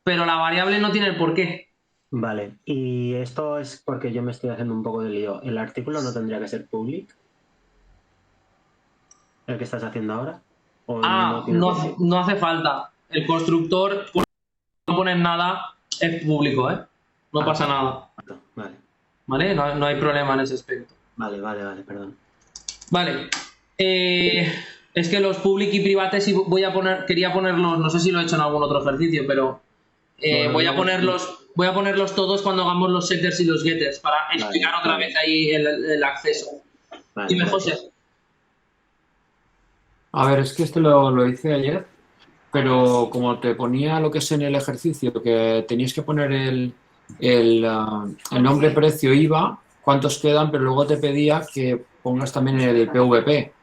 pero la variable no tiene el porqué. Vale, y esto es porque yo me estoy haciendo un poco de lío. ¿El artículo no tendría que ser public? ¿El que estás haciendo ahora? ¿O no hace falta. El constructor, no pones nada, es público, ¿eh? No pasa nada. Vale. ¿Vale? No hay problema en ese aspecto. Vale, perdón. Vale. Es que los public y privates quería ponerlos, no sé si lo he hecho en algún otro ejercicio, pero voy a ponerlos todos cuando hagamos los setters y los getters para explicar otra vez ahí el acceso. Dime, José. A ver, es que esto lo hice ayer, pero como te ponía lo que es en el ejercicio, que tenías que poner el nombre, precio, IVA, cuántos quedan, pero luego te pedía que pongas también el PVP.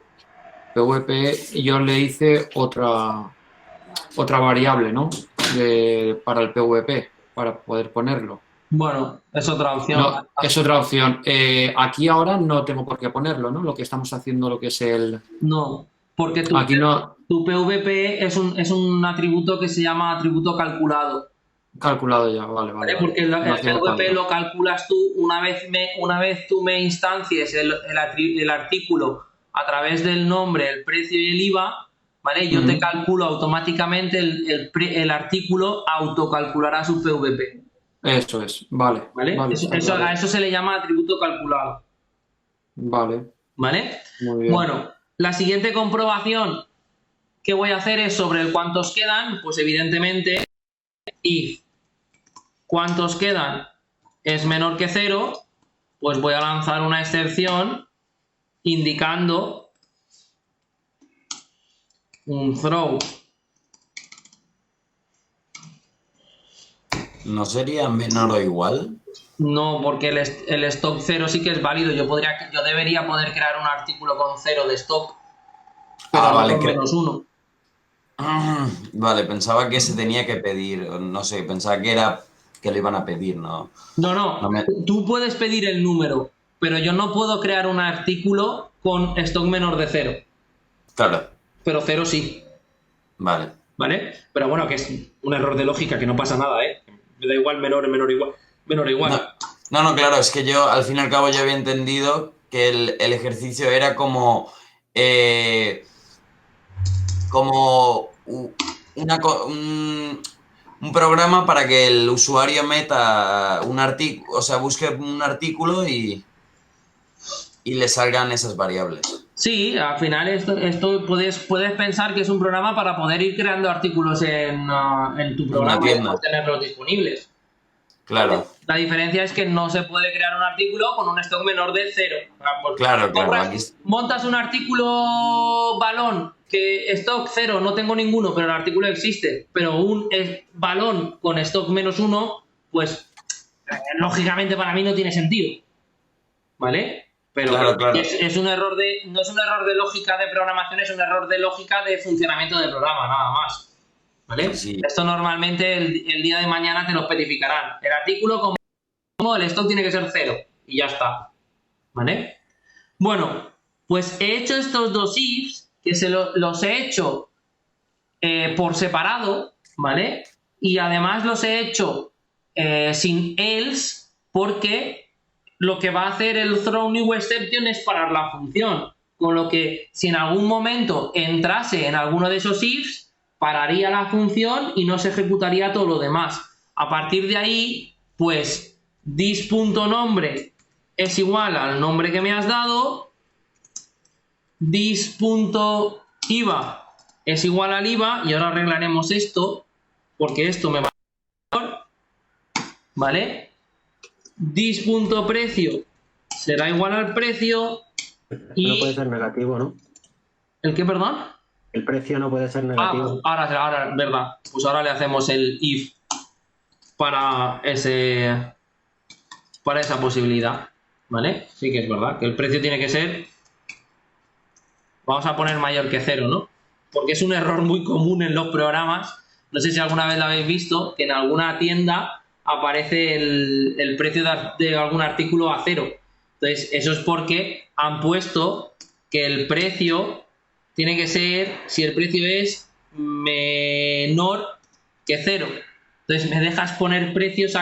PVP, yo le hice otra variable, ¿no? Para el PVP, para poder ponerlo. Bueno, es otra opción. No, es otra opción. Aquí ahora no tengo por qué ponerlo, ¿no? Lo que estamos haciendo, lo que es el... No, porque tu PVP es un atributo que se llama atributo calculado. Calculado ya, vale. Porque el PVP lo calculas tú una vez tú me instancies el artículo a través del nombre, el precio y el IVA, ¿vale? Yo te calculo automáticamente el artículo autocalculará su PVP. Eso es, vale. A eso se le llama atributo calculado. Vale. ¿Vale? Muy bien. Bueno, la siguiente comprobación que voy a hacer es sobre el cuántos quedan, pues evidentemente if cuántos quedan es menor que 0, pues voy a lanzar una excepción indicando un throw. ¿No sería menor o igual? No, porque el stock 0 sí que es válido. Yo debería poder crear un artículo con 0 de stock. Pero vale, con menos 1. Vale, pensaba que se tenía que pedir, no sé, pensaba que lo iban a pedir, ¿no? No. Tú puedes pedir el número, pero yo no puedo crear un artículo con stock menor de 0. Claro. Pero 0 sí. Vale. Pero bueno, que es un error de lógica, que no pasa nada, ¿eh? Me da igual menor igual. No, claro, es que yo al fin y al cabo ya había entendido que el ejercicio era como un programa para que el usuario meta un artículo, o sea, busque un artículo y le salgan esas variables. Sí, al final esto puedes pensar que es un programa para poder ir creando artículos en tu programa y después tenerlos disponibles. Claro. La diferencia es que no se puede crear un artículo con un stock menor de 0. Claro. Montas un artículo balón que stock 0 no tengo ninguno, pero el artículo existe, pero un balón con stock -1, pues lógicamente para mí no tiene sentido. ¿Vale? Pero claro. Es un error no es un error de lógica de programación, es un error de lógica de funcionamiento del programa, nada más. ¿Vale? Sí. Esto normalmente el día de mañana te lo especificarán. El artículo como el stock tiene que ser 0 y ya está. ¿Vale? Bueno, pues he hecho estos dos ifs que los he hecho por separado, ¿vale? Y además los he hecho sin else porque lo que va a hacer el throw new exception es parar la función. Con lo que si en algún momento entrase en alguno de esos ifs, pararía la función y no se ejecutaría todo lo demás. A partir de ahí, pues this.nombre es igual al nombre que me has dado, this.iva es igual al IVA, y ahora arreglaremos esto, porque esto me va a... ¿Vale? This.precio será igual al precio y... No puede ser negativo, ¿no? ¿El qué, perdón? El precio no puede ser negativo. Ahora, verdad. Pues ahora le hacemos el if para esa posibilidad. ¿Vale? Sí que es verdad que el precio tiene que ser... Vamos a poner mayor que 0, ¿no? Porque es un error muy común en los programas. No sé si alguna vez lo habéis visto, que en alguna tienda aparece el precio de algún artículo a 0. Entonces, eso es porque han puesto que el precio tiene que ser, si el precio es menor que 0. Entonces, me dejas poner precios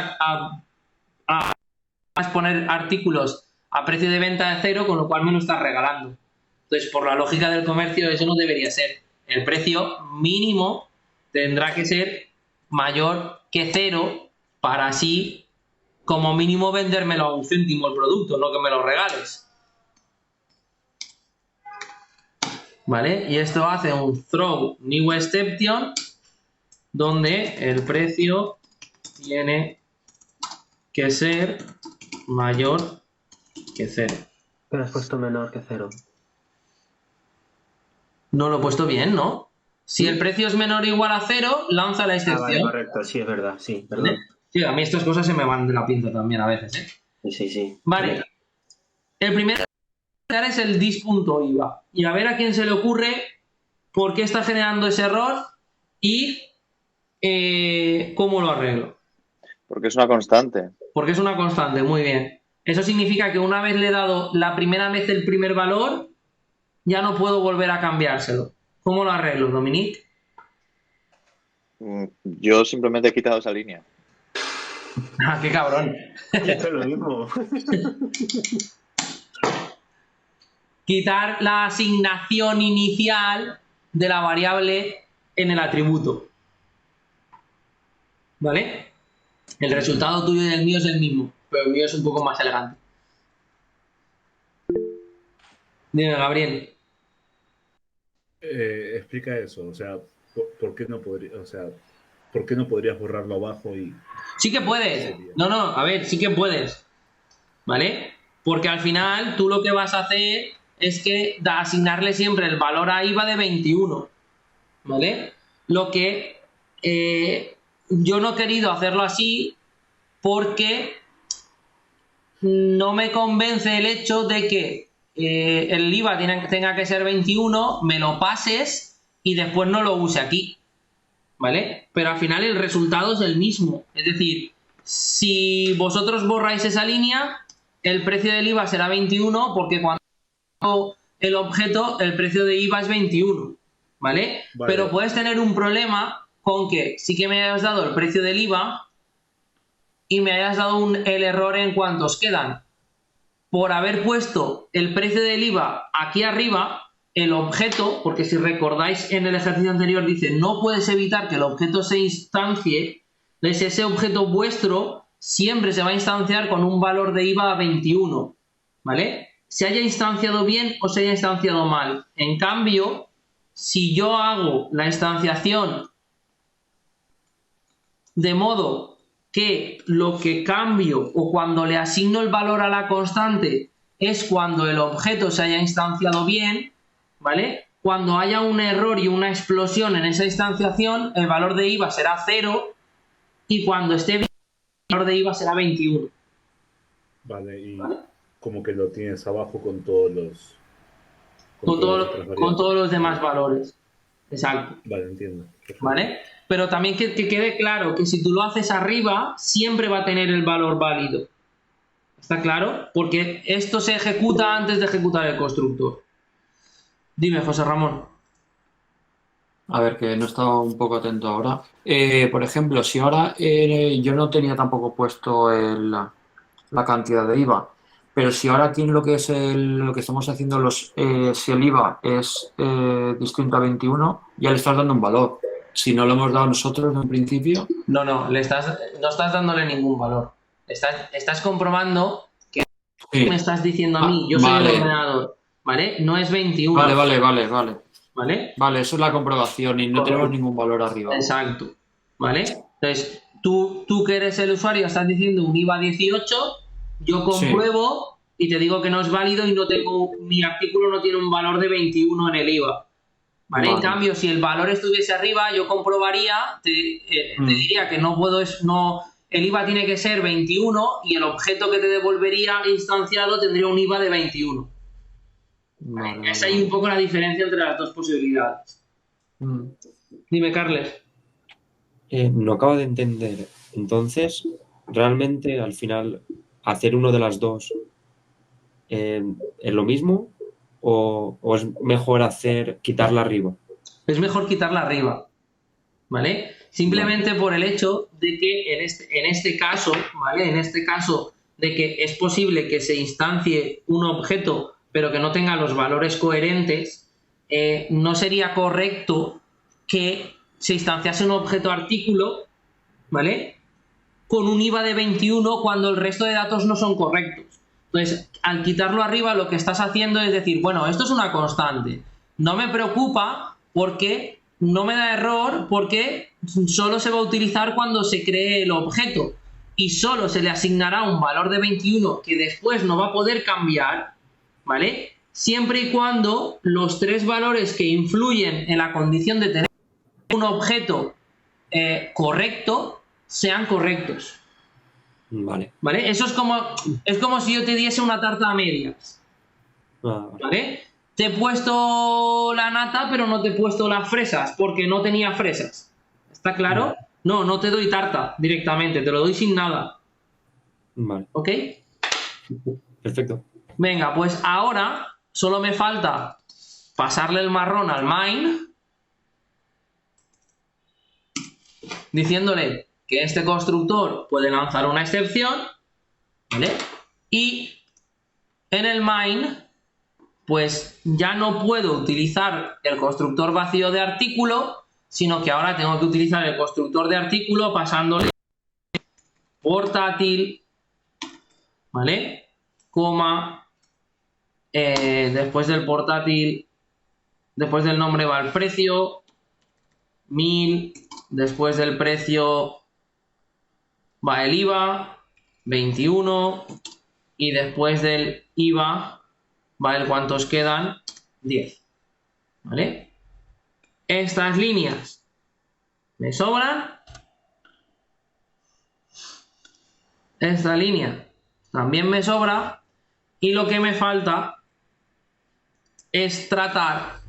poner artículos a precio de venta de 0, con lo cual me lo estás regalando. Entonces, por la lógica del comercio, eso no debería ser. El precio mínimo tendrá que ser mayor que 0 para así, como mínimo, vendérmelo a 1 céntimo el producto, no que me lo regales. ¿Vale? Y esto hace un throw new exception, donde el precio tiene que ser mayor que 0. Pero has puesto menor que 0. No lo he puesto bien, ¿no? Si el precio es menor o igual a 0, lanza la excepción. Vale, correcto, sí, es verdad, sí, perdón. Sí, a mí estas cosas se me van de la pinza también a veces, ¿eh? Sí. Vale. El primer es el this.iva. Y a ver a quién se le ocurre por qué está generando ese error y cómo lo arreglo. Porque es una constante. Porque es una constante, muy bien. Eso significa que una vez le he dado la primera vez el primer valor, ya no puedo volver a cambiárselo. ¿Cómo lo arreglo, Dominique? Yo simplemente he quitado esa línea. Ah, qué cabrón. Es lo mismo. Quitar la asignación inicial de la variable en el atributo. ¿Vale? El resultado tuyo y el mío es el mismo, pero el mío es un poco más elegante. Dime, Gabriel. Explica eso, o sea, ¿por qué no podrías borrarlo abajo y...? Sí que puedes. No, a ver, sí que puedes. ¿Vale? Porque al final tú lo que vas a hacer es que asignarle siempre el valor a IVA de 21. ¿Vale? Lo que yo no he querido hacerlo así porque no me convence el hecho de que el IVA tenga que ser 21, me lo pases y después no lo use aquí. ¿Vale? Pero al final el resultado es el mismo. Es decir, si vosotros borráis esa línea, el precio del IVA será 21 porque cuando el objeto, el precio de IVA es 21. ¿Vale? Pero puedes tener un problema con que sí que me hayas dado el precio del IVA y me hayas dado el error en cuántos quedan. Por haber puesto el precio del IVA aquí arriba, el objeto, porque si recordáis en el ejercicio anterior dice no puedes evitar que el objeto se instancie, Entonces, ese objeto vuestro siempre se va a instanciar con un valor de IVA a 21, ¿vale? Se haya instanciado bien o se haya instanciado mal. En cambio, si yo hago la instanciación de modo que lo que cambio o cuando le asigno el valor a la constante es cuando el objeto se haya instanciado bien, ¿vale? Cuando haya un error y una explosión en esa instanciación, el valor de IVA será 0 y cuando esté bien, el valor de IVA será 21. Vale, y como que lo tienes abajo con todos los... Con todos los demás valores. Exacto. Vale, entiendo. Perfecto. ¿Vale? Pero también que quede claro que si tú lo haces arriba, siempre va a tener el valor válido. ¿Está claro? Porque esto se ejecuta antes de ejecutar el constructor. Dime, José Ramón. A ver, que no estaba un poco atento ahora. Por ejemplo, si ahora yo no tenía tampoco puesto la cantidad de IVA, pero si ahora aquí en lo que es lo que estamos haciendo, si el IVA es distinto a 21, ya le estás dando un valor. Si no lo hemos dado nosotros en principio... No estás dándole ningún valor. Estás comprobando que sí. Me estás diciendo a mí, yo soy el ordenador, ¿vale? No es 21. Vale. Vale, eso es la comprobación y no tenemos ningún valor arriba. Exacto. ¿Vale? Entonces, tú que eres el usuario estás diciendo un IVA 18, yo compruebo y te digo que no es válido y mi artículo no tiene un valor de 21 en el IVA. ¿Vale? En cambio, si el valor estuviese arriba, yo comprobaría, te diría que el IVA tiene que ser 21 y el objeto que te devolvería instanciado tendría un IVA de 21. Vale. Esa hay un poco la diferencia entre las dos posibilidades. Dime, Carles. No acabo de entender. Entonces, realmente, al final, hacer uno de las dos ¿es lo mismo? ¿O es mejor quitarla arriba? Es mejor quitarla arriba, ¿vale? Simplemente por el hecho de que en este caso, ¿vale? En este caso de que es posible que se instancie un objeto pero que no tenga los valores coherentes, no sería correcto que se instanciase un objeto artículo, ¿vale? Con un IVA de 21 cuando el resto de datos no son correctos. Entonces, al quitarlo arriba, lo que estás haciendo es decir, bueno, esto es una constante. No me preocupa porque no me da error porque solo se va a utilizar cuando se cree el objeto y solo se le asignará un valor de 21 que después no va a poder cambiar, ¿vale? Siempre y cuando los tres valores que influyen en la condición de tener un objeto correcto sean correctos. Vale. ¿Vale? Eso es como si yo te diese una tarta a medias. ¿Vale? Te he puesto la nata, pero no te he puesto las fresas, porque no tenía fresas. ¿Está claro? No te doy tarta directamente, te lo doy sin nada. Vale. ¿Ok? Perfecto. Venga, pues ahora solo me falta pasarle el marrón al main, diciéndole que este constructor puede lanzar una excepción, ¿vale? Y en el main, pues ya no puedo utilizar el constructor vacío de artículo, sino que ahora tengo que utilizar el constructor de artículo pasándole portátil, ¿vale? Coma, después del portátil, después del nombre va el precio, 1000, después del precio va el IVA, 21, y después del IVA va el cuántos quedan, 10. ¿Vale? Estas líneas me sobran. Esta línea también me sobra. Y lo que me falta es tratar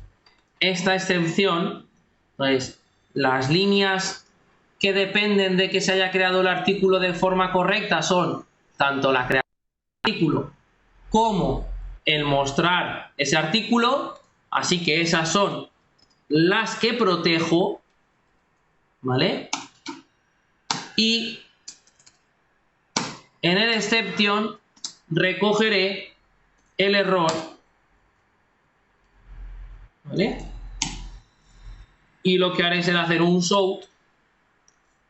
esta excepción. Entonces, las líneas que dependen de que se haya creado el artículo de forma correcta son tanto la creación del artículo como el mostrar ese artículo, así que esas son las que protejo, ¿vale? Y en el exception recogeré el error, ¿vale? Y lo que haré será hacer un shout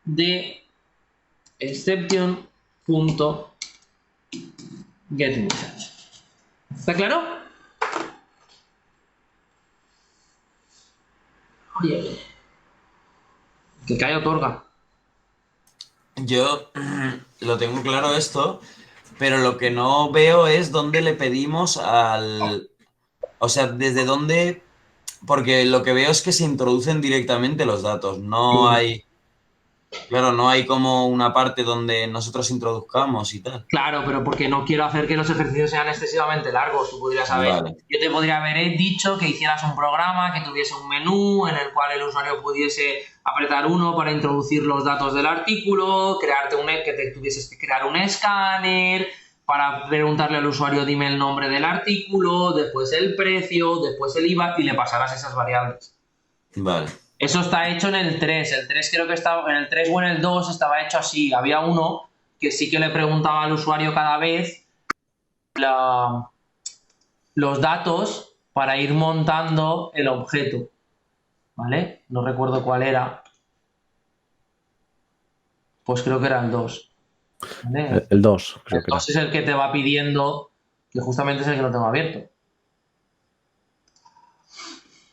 de exception.getMessage. ¿Está claro? Oye, que cae otorga. Yo lo tengo claro esto, pero lo que no veo es dónde le pedimos al... O sea, desde dónde... Porque lo que veo es que se introducen directamente los datos. No hay... Claro, no hay como una parte donde nosotros introduzcamos y tal. Claro, pero porque no quiero hacer que los ejercicios sean excesivamente largos. Tú podrías haber... Vale. Yo te podría haber dicho que hicieras un programa que tuviese un menú en el cual el usuario pudiese apretar uno para introducir los datos del artículo, que te tuvieses que crear un escáner para preguntarle al usuario dime el nombre del artículo, después el precio, después el IVA y le pasarás esas variables. Vale. Eso está hecho en el 3. El 3 creo que estaba en el 3 o en el 2 estaba hecho así. Había uno que sí que le preguntaba al usuario cada vez los datos para ir montando el objeto. ¿Vale? No recuerdo cuál era. Pues creo que era el 2. ¿Vale? El 2, creo El que 2 es el que te va pidiendo, que justamente es el que no tengo abierto.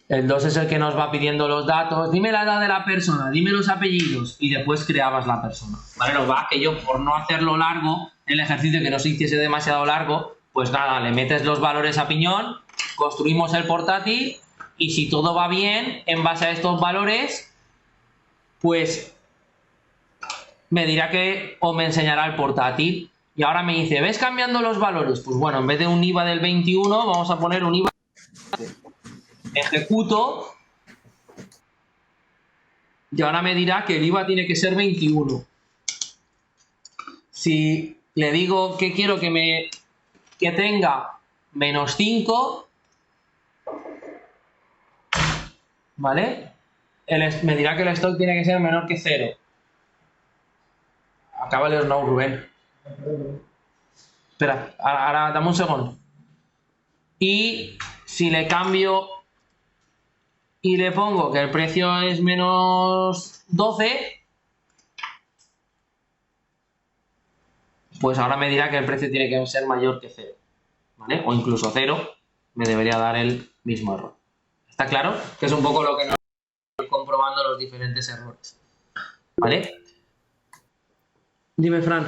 El 2 es el que nos va pidiendo los datos. Dime la edad de la persona, dime los apellidos y después creabas la persona. ¿Vale? Nos va que yo, por no hacerlo largo, el ejercicio que no se hiciese demasiado largo, pues nada, le metes los valores a piñón, construimos el portátil y si todo va bien, en base a estos valores, pues me dirá que o me enseñará el portátil. Y ahora me dice, ¿ves cambiando los valores? Pues bueno, en vez de un IVA del 21, vamos a poner un IVA... Ejecuto y ahora me dirá que el IVA tiene que ser 21. Si le digo que quiero que tenga menos 5, ¿vale? Me dirá que el stock tiene que ser menor que 0. Acaba el no, Rubén. Espera, ahora dame un segundo. Y si le cambio y le pongo que el precio es menos 12, pues ahora me dirá que el precio tiene que ser mayor que 0, ¿vale? O incluso 0, me debería dar el mismo error. ¿Está claro? Que es un poco lo que nos estoy comprobando los diferentes errores, ¿vale? Dime, Fran.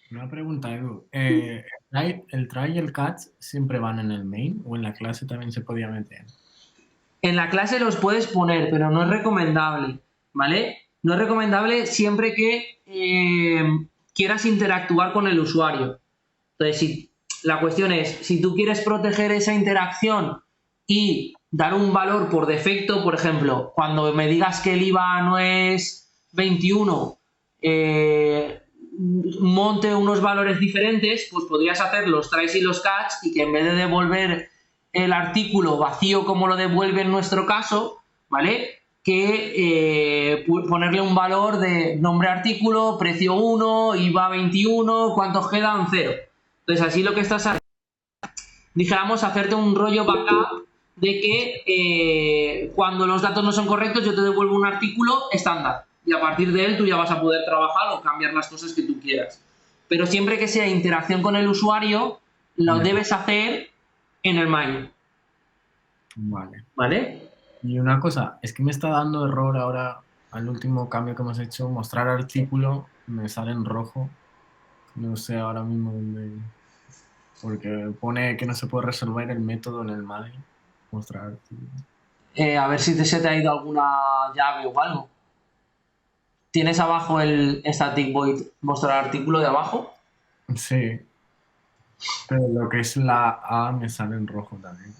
Una pregunta, Edu. ¿El try y el catch siempre van en el main o en la clase también se podía meter? En la clase los puedes poner, pero no es recomendable, ¿vale? No es recomendable siempre que quieras interactuar con el usuario. Entonces, la cuestión es, si tú quieres proteger esa interacción y dar un valor por defecto, por ejemplo, cuando me digas que el IVA no es 21, monte unos valores diferentes, pues podrías hacer los tries y los catch y que en vez de devolver el artículo vacío como lo devuelve en nuestro caso, ¿vale? Que ponerle un valor de nombre artículo, precio 1, IVA 21, ¿cuántos quedan? 0. Entonces así lo que estás haciendo, dijéramos, hacerte un rollo backup de que cuando los datos no son correctos yo te devuelvo un artículo estándar y a partir de él tú ya vas a poder trabajar o cambiar las cosas que tú quieras. Pero siempre que sea interacción con el usuario, lo debes hacer en el main. Vale. ¿Vale? Y una cosa, es que me está dando error ahora al último cambio que hemos hecho, mostrar artículo, me sale en rojo. No sé ahora mismo dónde... Porque pone que no se puede resolver el método en el main. Mostrar artículo. A ver si se te ha ido alguna llave o algo. ¿Tienes abajo el static void mostrar artículo de abajo? Sí. Pero lo que es la A me sale en rojo también.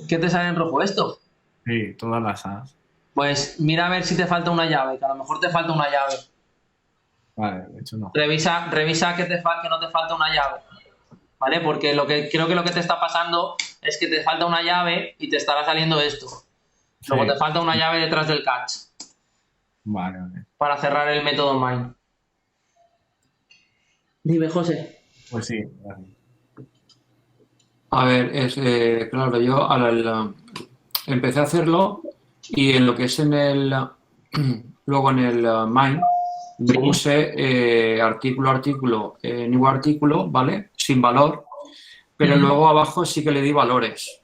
¿Qué te sale en rojo esto? Sí, todas las A's. Pues mira a ver si te falta una llave, que a lo mejor te falta una llave. Vale, de hecho no. Revisa que no te falta una llave. ¿Vale? Porque creo que lo que te está pasando es que te falta una llave y te estará saliendo esto. Luego te falta una llave detrás del catch. Vale, vale. Para cerrar el método main. Dime, José. Pues sí, vale. A ver, claro, yo empecé a hacerlo y en lo que es luego en el main, Yo puse artículo, new artículo, ¿vale? Sin valor, pero luego abajo sí que le di valores.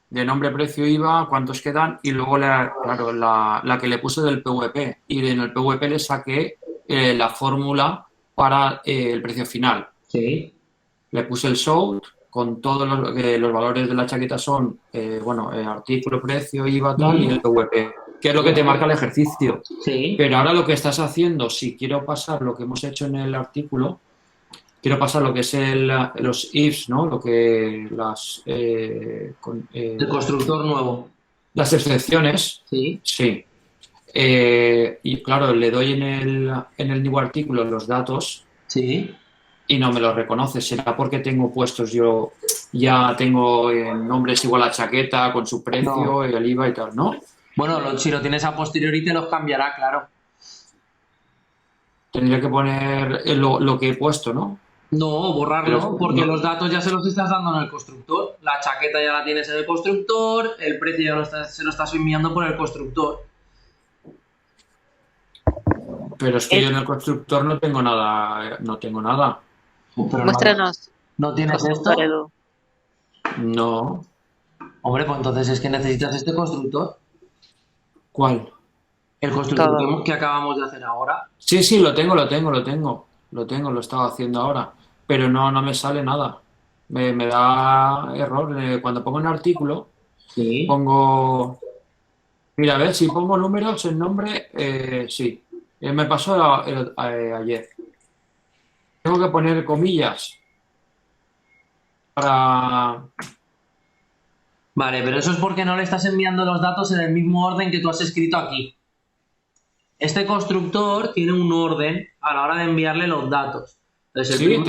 De nombre, precio, IVA, cuántos quedan, y luego, claro, la que le puse del PVP. Y en el PVP le saqué la fórmula para el precio final. Sí. Le puse el sold con todos los valores de la chaqueta son, artículo, precio, IVA, tal, y el PVP, que es lo que te marca el ejercicio. Sí. Pero ahora lo que estás haciendo, si quiero pasar lo que hemos hecho en el artículo, quiero pasar lo que es los ifs, ¿no? Lo que El constructor nuevo. Las excepciones. Sí. Sí. Y claro, le doy en el new artículo los datos. Sí. Y no me los reconoce. ¿Será porque tengo puestos yo, ya tengo nombres igual a chaqueta, con su precio, el IVA y tal, ¿no? Bueno, si lo tienes a posteriori te los cambiará, claro. Tendría que poner lo que he puesto, ¿no? No, borrarlo, Pero, porque no. los datos ya se los estás dando en el constructor. La chaqueta ya la tienes en el constructor, el precio ya se lo estás enviando por el constructor. Pero es que yo en el constructor no tengo nada. No tengo nada. Pero Muéstranos. ¿No tienes esto? Edu. No. Hombre, pues entonces es que necesitas este constructor. ¿Cuál? El constructor que acabamos de hacer ahora. Sí, lo tengo, lo estaba haciendo ahora. Pero no me sale nada. Me da error. Cuando pongo un artículo, Sí. pongo... Mira, a ver, si pongo números en nombre, sí. Me pasó ayer. Tengo que poner comillas para... Vale, pero eso es porque no le estás enviando los datos en el mismo orden que tú has escrito aquí. Este constructor tiene un orden a la hora de enviarle los datos. Entonces, Sí,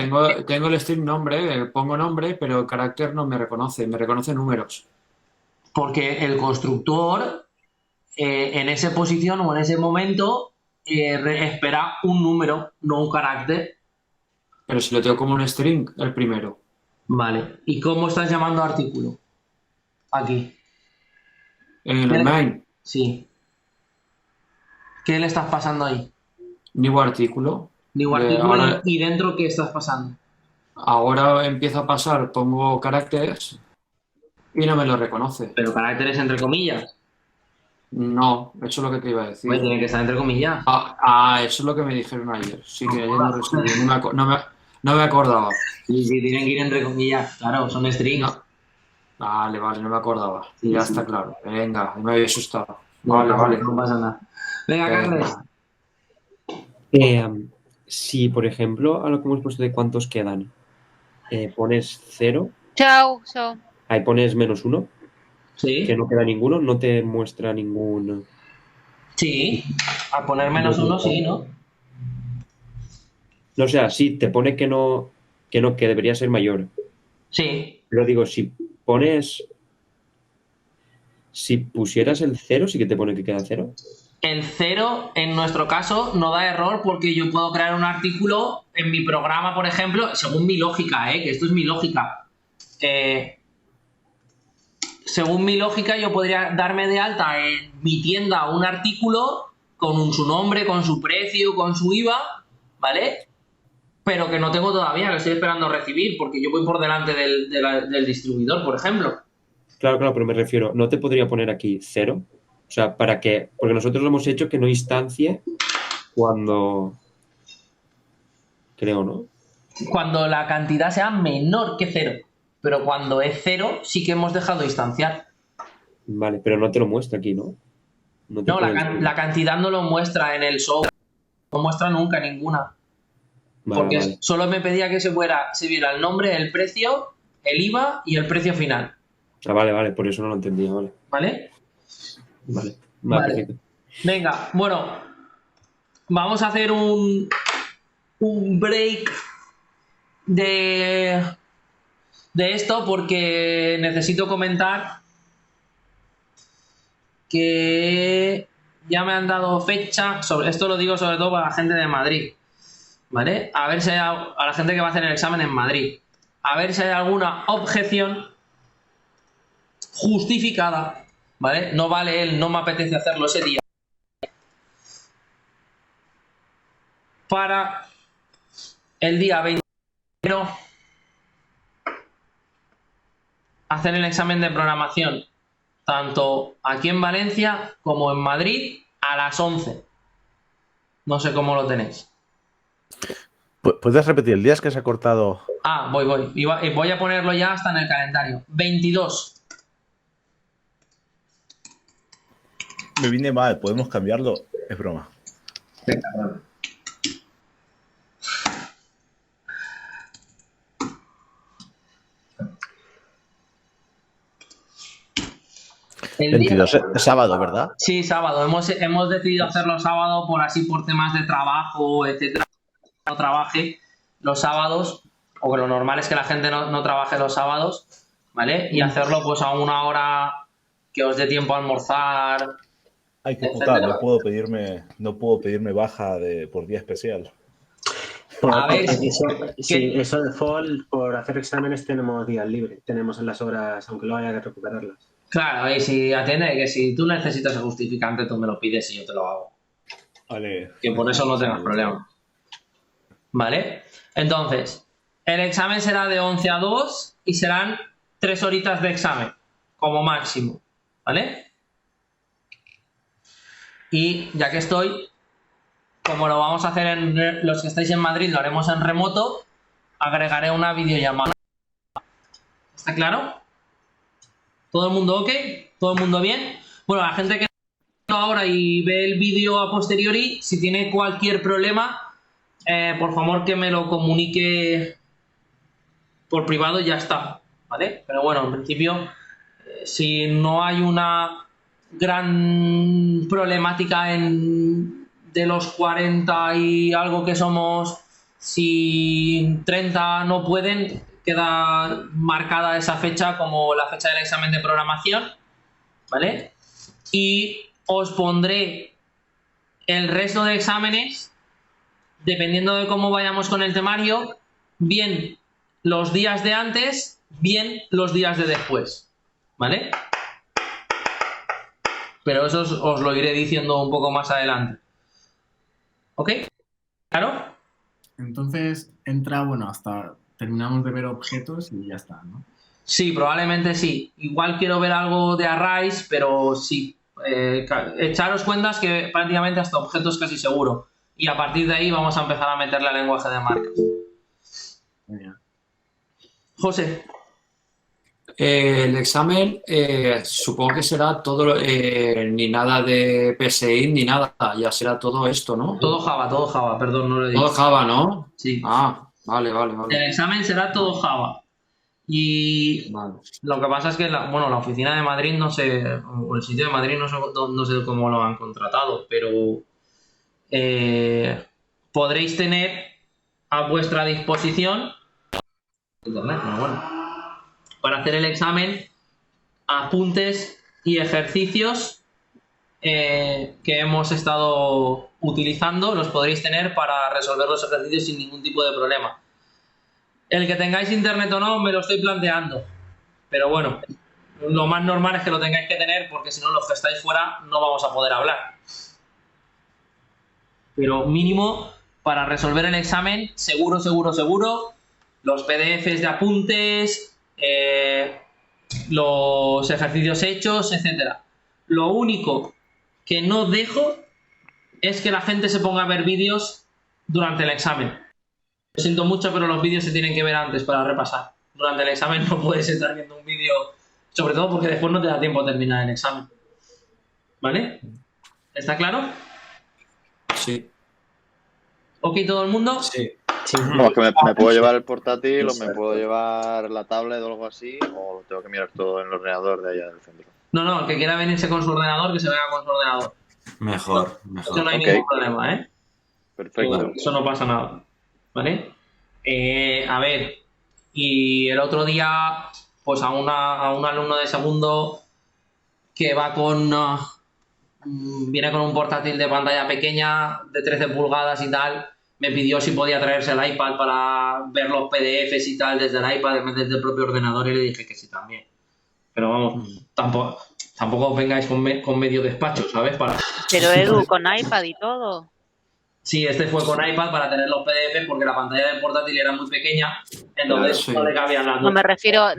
tengo el string nombre, pongo nombre, pero el carácter no me reconoce números. Porque el constructor en esa posición o en ese momento espera un número, no un carácter. Pero si lo tengo como un string, el primero. Vale. ¿Y cómo estás llamando artículo? Aquí. En el main. Sí. ¿Qué le estás pasando ahí? New artículo. New artículo y dentro ¿qué estás pasando? Ahora empiezo a pasar, pongo caracteres y no me lo reconoce. ¿Pero caracteres entre comillas? No, eso es lo que te iba a decir. Pues tiene que estar entre comillas. Eso es lo que me dijeron ayer. Sí, que ayer no resolví. No me acordaba. Sí, tienen que ir entre comillas. Claro, son strings. No. Vale, no me acordaba. Sí, ya sí. está claro. Venga, me había asustado. No, Vale. No pasa nada. Venga, Carles. Si, por ejemplo, a lo que hemos puesto de cuántos quedan, pones 0, Chao. ahí pones -1, Sí. que no queda ninguno, no te muestra ningún... Sí. A poner -1 sí, ¿no? No, o sea, sí, te pone que debería ser mayor. Sí. Pero digo, si pusieras el 0, sí que te pone que queda 0. El 0, en nuestro caso, no da error porque yo puedo crear un artículo en mi programa, por ejemplo, según mi lógica, que esto es mi lógica. Según mi lógica, yo podría darme de alta en mi tienda un artículo con su nombre, con su precio, con su IVA, ¿vale? Pero que no tengo todavía, que estoy esperando recibir, porque yo voy por delante del distribuidor, por ejemplo. Claro, pero me refiero, ¿no te podría poner aquí 0? O sea, porque nosotros lo hemos hecho que no instancie cuando... Creo, ¿no? Cuando la cantidad sea menor que 0. Pero cuando es 0, sí que hemos dejado de instanciar. Vale, pero no te lo muestra aquí, ¿no? No, la cantidad no lo muestra en el software. No muestra nunca ninguna. Porque solo me pedía que se viera el nombre, el precio, el IVA y el precio final. Ah, vale, por eso no lo entendía, vale. ¿Vale? Vale, perfecto. Venga, bueno, vamos a hacer un break de esto porque necesito comentar que ya me han dado fecha, esto lo digo sobre todo para la gente de Madrid, ¿vale? A ver si hay, a la gente que va a hacer el examen en Madrid, a ver si hay alguna objeción justificada, ¿vale? No vale no me apetece hacerlo ese día. para el día 20 de enero hacer el examen de programación, tanto aquí en Valencia como en Madrid, a las 11. No sé cómo lo tenéis. ¿Puedes repetir el día? Es que se ha cortado. Ah, voy. Y voy a ponerlo ya hasta en el calendario. 22. Me vine mal, ¿podemos cambiarlo? Es broma. El 22 día... es sábado, ¿verdad? Sí, sábado. Hemos decidido hacerlo sábado por temas de trabajo, etcétera. No trabaje los sábados, o que lo normal es que la gente no trabaje los sábados, ¿vale? Y hacerlo pues a una hora que os dé tiempo a almorzar. Hay que etcétera. votar, no puedo pedirme baja por día especial. A ver, eso de fall, por hacer exámenes tenemos días libres, tenemos en las horas, aunque luego haya que recuperarlas. Claro, y si atiende, que si tú necesitas el justificante, tú me lo pides y yo te lo hago. Vale. Que por eso no tengas problema. ¿Vale? Entonces, el examen será de 11 a 2 y serán 3 horitas de examen, como máximo. ¿Vale? Y ya que estoy, como lo vamos a hacer los que estáis en Madrid, lo haremos en remoto, agregaré una videollamada. ¿Está claro? ¿Todo el mundo ok? ¿Todo el mundo bien? Bueno, la gente que está ahora y ve el vídeo a posteriori, si tiene cualquier problema, por favor que me lo comunique por privado y ya está, ¿vale? Pero bueno, en principio, si no hay una gran problemática de los 40 y algo que somos, si 30 no pueden, queda marcada esa fecha como la fecha del examen de programación, ¿vale? Y os pondré el resto de exámenes, dependiendo de cómo vayamos con el temario, bien los días de antes, bien los días de después, ¿vale? Pero eso os lo iré diciendo un poco más adelante. ¿Ok? ¿Claro? Entonces entra, bueno, hasta terminamos de ver objetos y ya está, ¿no? Sí, probablemente sí. Igual quiero ver algo de arrays, pero sí. Echaros cuentas que prácticamente hasta objetos casi seguro. Y a partir de ahí vamos a empezar a meterle al lenguaje de marcas. José. El examen supongo que será todo, ni nada de PSI ni nada, ya será todo esto, ¿no? Todo Java, perdón, no lo he dicho. Todo Java, ¿no? Sí. Ah, vale. El examen será todo Java. Y lo que pasa es que la oficina de Madrid no sé, o el sitio de Madrid no sé cómo lo han contratado, pero podréis tener a vuestra disposición internet, pero bueno, para hacer el examen, apuntes y ejercicios que hemos estado utilizando, los podréis tener para resolver los ejercicios sin ningún tipo de problema. El que tengáis internet o no me lo estoy planteando, pero bueno, lo más normal es que lo tengáis que tener porque si no los que estáis fuera no vamos a poder hablar. Pero mínimo para resolver el examen, seguro, los PDFs de apuntes, los ejercicios hechos, etcétera. Lo único que no dejo es que la gente se ponga a ver vídeos durante el examen. Lo siento mucho, pero los vídeos se tienen que ver antes para repasar. Durante el examen no puedes estar viendo un vídeo, sobre todo porque después no te da tiempo a terminar el examen. ¿Vale? ¿Está claro? Sí. ¿Ok todo el mundo? Sí. No, que me puedo llevar el portátil o me puedo llevar la tablet o algo así, o lo tengo que mirar todo en el ordenador de allá del centro. No, el que quiera venirse con su ordenador, que se venga con su ordenador. Mejor. Eso no hay ningún problema, ¿eh? Perfecto. Eso no pasa nada. ¿Vale? A ver, y el otro día, pues a un alumno de segundo que va viene con un portátil de pantalla pequeña, de 13 pulgadas y tal, me pidió si podía traerse el iPad para ver los PDFs y tal desde el iPad, desde el propio ordenador, y le dije que sí también. Pero vamos, tampoco os vengáis con medio despacho, ¿sabes? Pero Edu, con iPad y todo. Sí, este fue con iPad para tener los PDFs porque la pantalla del portátil era muy pequeña, entonces Sí. no le cabían las No, dos. me refiero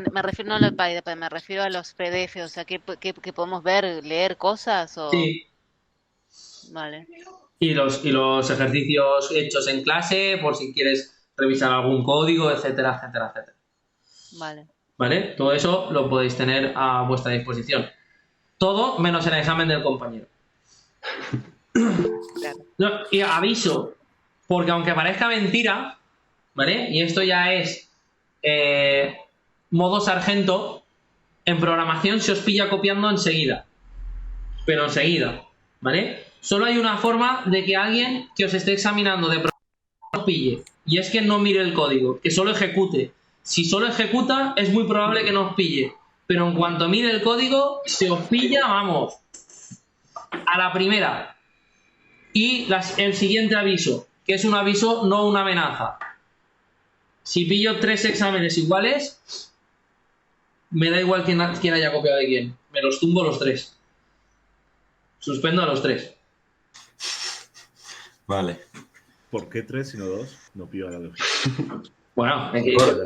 no al iPad, me refiero a los PDF, o sea, que podemos ver, leer cosas o... Sí, Vale. y los ejercicios hechos en clase por si quieres revisar algún código, etcétera, etcétera, etcétera. Vale. ¿Vale? Todo eso lo podéis tener a vuestra disposición. Todo menos el examen del compañero. Claro. No, y aviso, porque aunque parezca mentira, ¿vale? Y esto ya es modo sargento, en programación se os pilla copiando enseguida. Pero enseguida, ¿vale? Solo hay una forma de que alguien que os esté examinando de programación os pille, y es que no mire el código, que solo ejecute. Si solo ejecuta, es muy probable que no os pille, pero en cuanto mire el código, se os pilla, vamos, a la primera. Y el siguiente aviso, que es un aviso, no una amenaza. Si pillo 3 exámenes iguales, me da igual quién haya copiado de quién. Me los tumbo los 3. Suspendo a los 3. Vale. ¿Por qué 3 y no 2? No pillo la lógica. Bueno,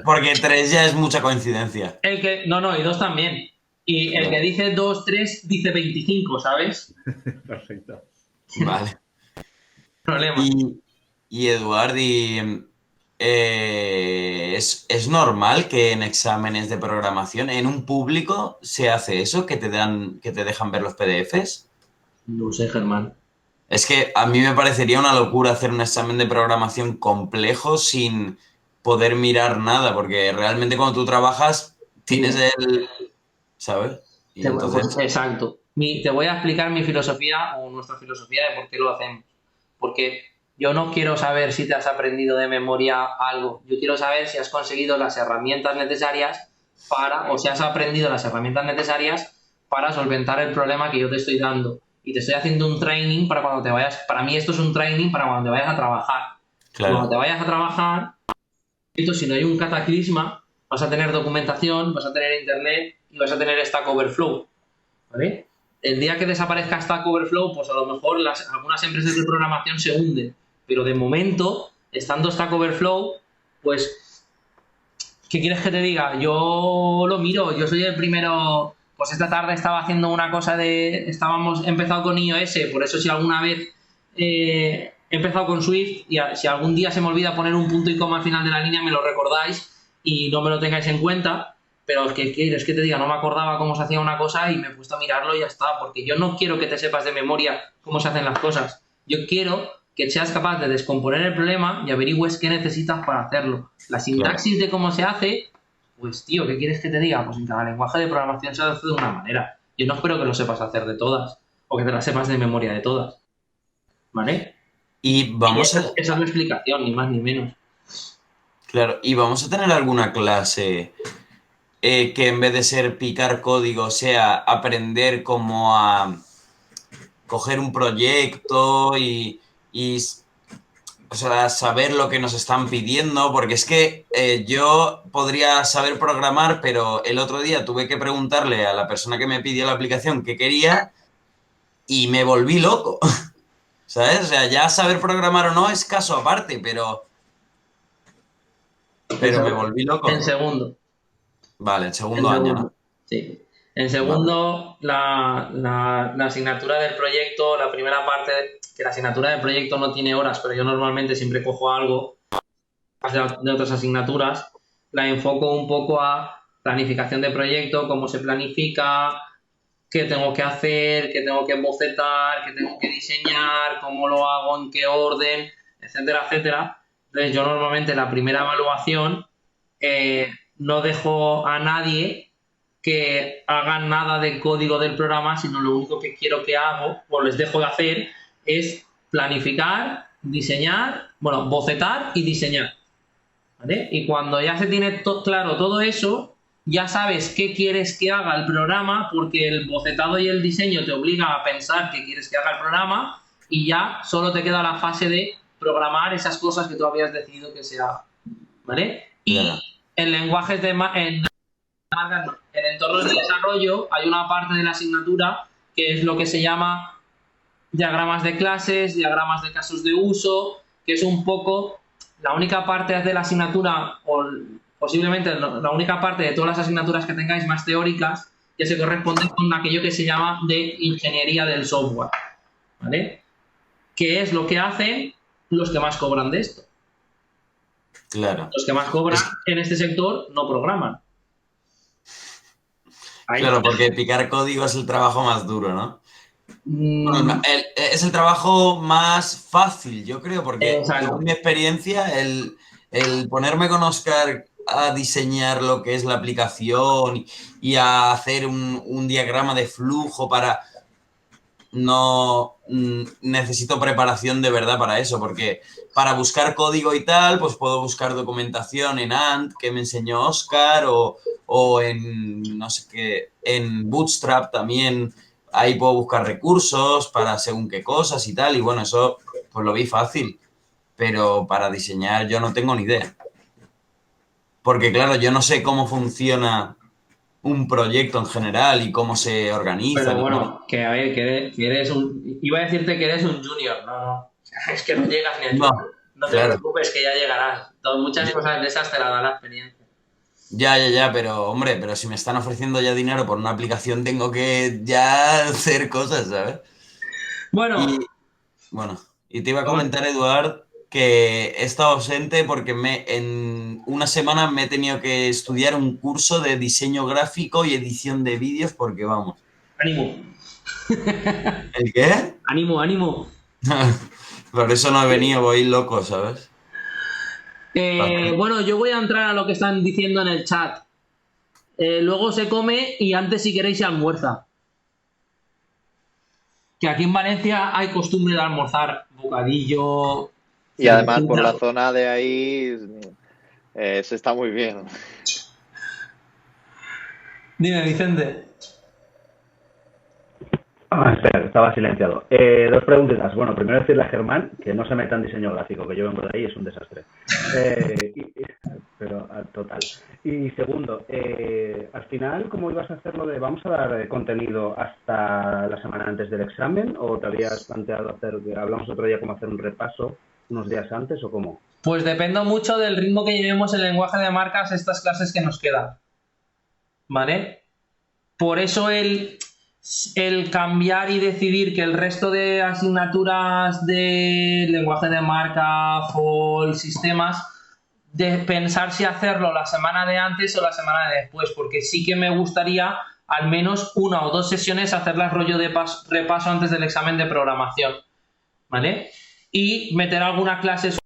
Porque 3 ya es mucha coincidencia. No, y 2 también. Y el que dice 2, 3, dice 25, ¿sabes? Perfecto. Vale. Problema. Y Eduard, ¿es normal que en exámenes de programación, en un público, se hace eso? ¿Que te dejan ver los PDFs? No sé, Germán. Es que a mí me parecería una locura hacer un examen de programación complejo sin poder mirar nada, porque realmente cuando tú trabajas tienes ¿sabes? Y entonces... Exacto. Te voy a explicar mi filosofía o nuestra filosofía de por qué lo hacemos. Porque yo no quiero saber si te has aprendido de memoria algo. Yo quiero saber si has conseguido las herramientas necesarias o si has aprendido las herramientas necesarias para solventar el problema que yo te estoy dando. Y te estoy haciendo un training para cuando te vayas... Para mí esto es un training para cuando te vayas a trabajar. Claro. Cuando te vayas a trabajar, si no hay un cataclisma, vas a tener documentación, vas a tener internet y vas a tener Stack Overflow. ¿Vale? El día que desaparezca Stack Overflow, pues a lo mejor algunas empresas de programación se hunden. Pero de momento, estando Stack Overflow, pues, ¿qué quieres que te diga? Yo lo miro, yo soy el primero... Pues esta tarde estaba haciendo una cosa Estábamos empezado con iOS, por eso si alguna vez he empezado con Swift y si algún día se me olvida poner un punto y coma al final de la línea, me lo recordáis y no me lo tengáis en cuenta. Pero es que te diga, no me acordaba cómo se hacía una cosa y me he puesto a mirarlo y ya está, porque yo no quiero que te sepas de memoria cómo se hacen las cosas. Yo quiero que seas capaz de descomponer el problema y averigües qué necesitas para hacerlo. La sintaxis de cómo se hace, pues tío, ¿qué quieres que te diga? Pues en cada lenguaje de programación se hace de una manera. Yo no espero que lo sepas hacer de todas, o que te las sepas de memoria de todas. ¿Vale? Y vamos esa es mi explicación, ni más ni menos. Claro, y vamos a tener alguna clase... que en vez de ser picar código sea aprender cómo a coger un proyecto y o sea, saber lo que nos están pidiendo, porque es que yo podría saber programar, pero el otro día tuve que preguntarle a la persona que me pidió la aplicación qué quería y me volví loco, ¿sabes? O sea, ya saber programar o no es caso aparte, pero me volví loco. En segundo. Vale, en segundo año, ¿no? Sí. En segundo, la asignatura del proyecto, la primera parte, que la asignatura del proyecto no tiene horas, pero yo normalmente siempre cojo algo de otras asignaturas, la enfoco un poco a planificación de proyecto, cómo se planifica, qué tengo que hacer, qué tengo que bocetar, qué tengo que diseñar, cómo lo hago, en qué orden, etcétera, etcétera. Entonces yo normalmente la primera evaluación no dejo a nadie que haga nada del código del programa, sino lo único que quiero que hago, o les dejo de hacer, es planificar, diseñar, bocetar y diseñar. ¿Vale? Y cuando ya se tiene claro todo eso, ya sabes qué quieres que haga el programa, porque el bocetado y el diseño te obliga a pensar qué quieres que haga el programa, y ya solo te queda la fase de programar esas cosas que tú habías decidido que se hagan. ¿Vale? Y en lenguajes en entornos de desarrollo hay una parte de la asignatura que es lo que se llama diagramas de clases, diagramas de casos de uso, que es un poco la única parte de la asignatura, o posiblemente la única parte de todas las asignaturas que tengáis más teóricas, que se corresponde con aquello que se llama de ingeniería del software, ¿vale? Que es lo que hacen los que más cobran de esto. Claro. Los que más cobran en este sector no programan. Claro, porque picar código es el trabajo más duro, ¿no? Bueno, es el trabajo más fácil, yo creo, porque exacto. en mi experiencia, el ponerme con Óscar a diseñar lo que es la aplicación y a hacer un diagrama de flujo para... No necesito preparación de verdad para eso, porque para buscar código y tal, pues puedo buscar documentación en Ant que me enseñó Óscar o en, no sé qué, en Bootstrap también, ahí puedo buscar recursos para según qué cosas y tal, y bueno, eso pues lo vi fácil, pero para diseñar yo no tengo ni idea. Porque claro, yo no sé cómo funciona un proyecto en general y cómo se organiza. Pero bueno, que a ver, que eres un... Iba a decirte que eres un junior, no. Es que no llegas ni a junior. No te preocupes, que ya llegarás. Muchas cosas de esas te las da la experiencia. Ya, pero hombre, pero si me están ofreciendo ya dinero por una aplicación, tengo que ya hacer cosas, ¿sabes? Bueno. Y te iba a comentar, Eduard, que he estado ausente porque en una semana me he tenido que estudiar un curso de diseño gráfico y edición de vídeos porque vamos. ¡Ánimo! ¿El qué? ¡Ánimo! Por eso no he venido, voy loco, ¿sabes? Bueno, yo voy a entrar a lo que están diciendo en el chat. Luego se come y antes, si queréis, se almuerza. Que aquí en Valencia hay costumbre de almorzar bocadillo. Y además por la zona de ahí se está muy bien. Dime, Vicente. Espera, estaba silenciado. Dos preguntitas. Bueno, primero decirle a Germán que no se meta en diseño gráfico, que yo vengo de ahí, es un desastre. Pero total. Y segundo, al final, ¿cómo ibas a hacerlo de vamos a dar contenido hasta la semana antes del examen? ¿O te habías planteado hacer, hablamos otro día, cómo hacer un repaso unos días antes o cómo? Pues depende mucho del ritmo que llevemos en lenguaje de marcas estas clases que nos quedan. ¿Vale? Por eso el cambiar y decidir que el resto de asignaturas de lenguaje de marca, FOL, sistemas, de pensar si hacerlo la semana de antes o la semana de después, porque sí que me gustaría al menos 1 o 2 sesiones hacerlas rollo de repaso antes del examen de programación, ¿vale? Y meter algunas clases.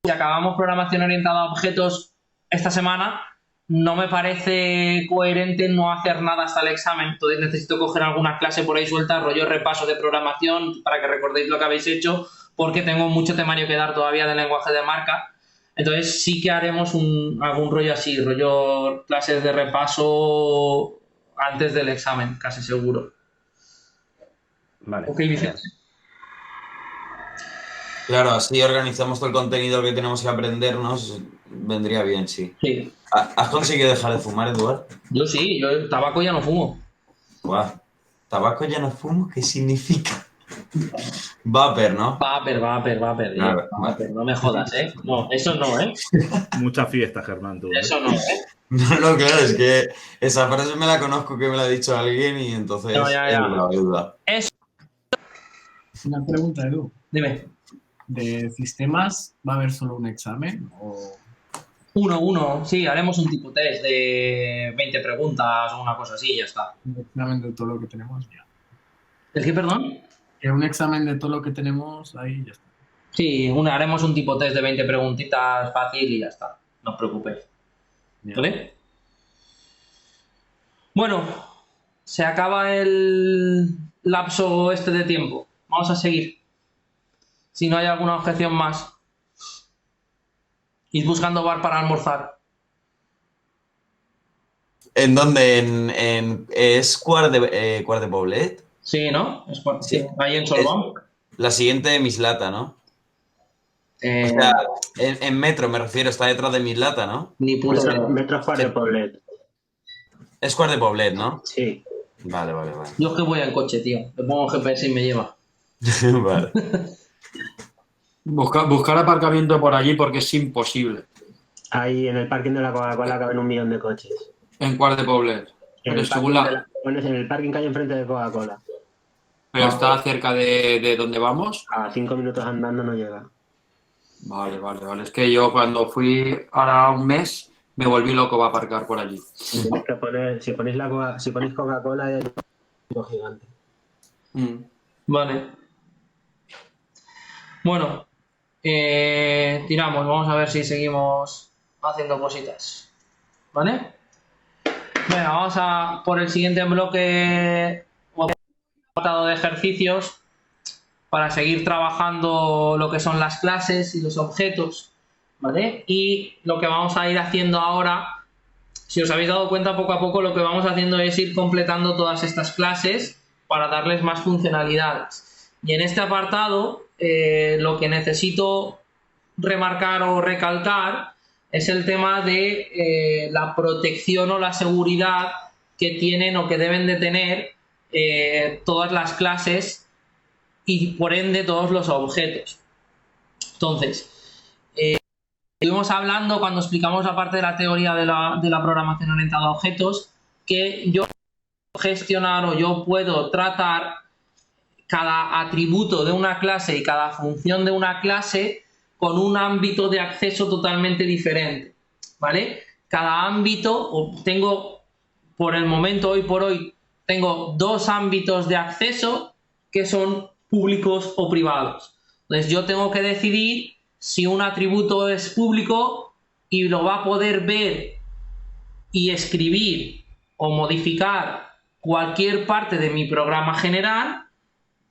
Si acabamos programación orientada a objetos esta semana, no me parece coherente no hacer nada hasta el examen. Entonces necesito coger alguna clase por ahí suelta, rollo repaso de programación, para que recordéis lo que habéis hecho, porque tengo mucho temario que dar todavía de lenguaje de marca. Entonces sí que haremos algún rollo así, rollo clases de repaso antes del examen, casi seguro. Vale. Ok, Vicente. Claro, así organizamos todo el contenido que tenemos que aprendernos, vendría bien, sí. Sí. ¿Has conseguido dejar de fumar, Eduard? Yo sí, yo el tabaco ya no fumo. Guau. ¿Tabaco ya no fumo? ¿Qué significa? Vapor, ¿no? Vapor. Vapor, no me jodas, ¿eh? No, eso no, ¿eh? Mucha fiesta, Germán, tú. Eso no, ¿eh? No, claro, es que esa frase me la conozco, que me la ha dicho alguien y entonces No, ya. es duda. Una pregunta, Edu. Dime. ¿De sistemas va a haber solo un examen o...? Uno, sí, haremos un tipo test de 20 preguntas o una cosa así y ya está. Un examen de todo lo que tenemos ya. ¿El qué, perdón? Que un examen de todo lo que tenemos ahí ya está. Sí, haremos un tipo test de 20 preguntitas fácil y ya está. No os preocupéis. ¿Vale? Bueno, se acaba el lapso este de tiempo. Vamos a seguir. Si no hay alguna objeción más. Id buscando bar para almorzar. ¿En dónde? ¿Es Quart de Poblet? Sí, ¿no? Sí, ahí en Solván. La siguiente de Mislata, ¿no? O sea, en metro me refiero, está detrás de Mislata, ¿no? Ni puta. Metro Quart de Poblet. Es Quart de Poblet, ¿no? Sí. Vale. Yo es que voy en coche, tío. Le pongo GPS y me lleva. Vale. Buscar aparcamiento por allí porque es imposible. Ahí en el parking de la Coca-Cola caben 1 millón de coches. En Quart de Poblet. En el, pones en el parking que hay enfrente de Coca-Cola. Pero está cerca de donde vamos. A 5 minutos andando no llega. Vale. Es que yo cuando fui ahora un mes me volví loco para aparcar por allí. Tienes que poner, si ponéis Coca-Cola hay un gigante. Vale. Bueno, tiramos. Vamos a ver si seguimos haciendo cositas. ¿Vale? Venga, vamos a por el siguiente bloque de ejercicios para seguir trabajando lo que son las clases y los objetos, ¿vale? Y lo que vamos a ir haciendo ahora, si os habéis dado cuenta, poco a poco lo que vamos haciendo es ir completando todas estas clases para darles más funcionalidades. Y en este apartado, lo que necesito remarcar o recalcar es el tema de la protección o la seguridad que tienen o que deben de tener todas las clases y por ende todos los objetos. Entonces, estuvimos hablando cuando explicamos la parte de la teoría de la programación orientada a objetos, que yo puedo gestionar o yo puedo tratar cada atributo de una clase y cada función de una clase con un ámbito de acceso totalmente diferente, ¿vale? Cada ámbito, tengo por el momento, hoy por hoy, tengo 2 ámbitos de acceso que son públicos o privados. Entonces yo tengo que decidir si un atributo es público y lo va a poder ver y escribir o modificar cualquier parte de mi programa general,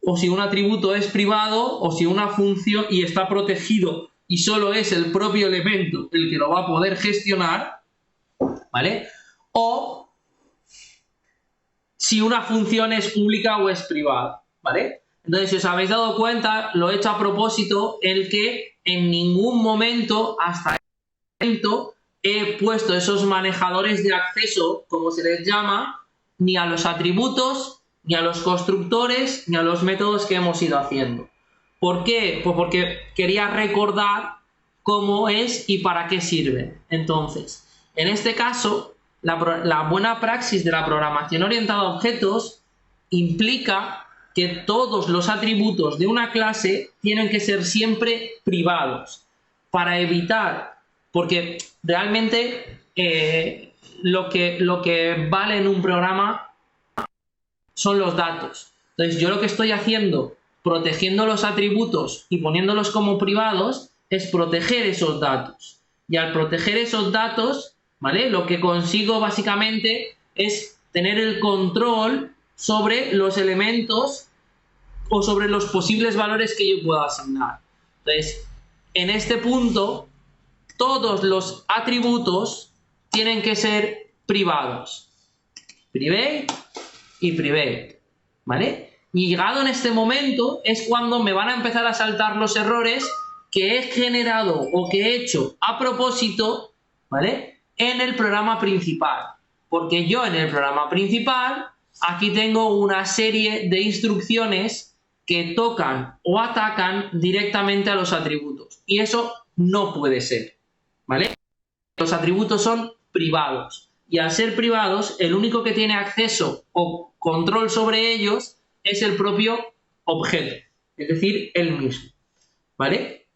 o si un atributo es privado o si una función y está protegido y solo es el propio elemento el que lo va a poder gestionar, ¿vale? O si una función es pública o es privada, ¿vale? Entonces, si os habéis dado cuenta, lo he hecho a propósito, el que en ningún momento, hasta el momento, he puesto esos manejadores de acceso, como se les llama, ni a los atributos, ni a los constructores, ni a los métodos que hemos ido haciendo. ¿Por qué? Pues porque quería recordar cómo es y para qué sirve. Entonces, en este caso, la buena praxis de la programación orientada a objetos implica que todos los atributos de una clase tienen que ser siempre privados para evitar, porque realmente lo que vale en un programa son los datos. Entonces yo lo que estoy haciendo, protegiendo los atributos y poniéndolos como privados, es proteger esos datos. Y al proteger esos datos, ¿vale? Lo que consigo básicamente es tener el control sobre los elementos o sobre los posibles valores que yo pueda asignar. Entonces, en este punto, todos los atributos tienen que ser privados. Private y private, ¿vale? Y llegado en este momento es cuando me van a empezar a saltar los errores que he generado o que he hecho a propósito, ¿vale? En el programa principal. Porque yo en el programa principal aquí tengo una serie de instrucciones que tocan o atacan directamente a los atributos. Y eso no puede ser, ¿vale? Los atributos son privados. Y al ser privados, el único que tiene acceso o control sobre ellos es el propio objeto, es decir, él mismo, ¿vale?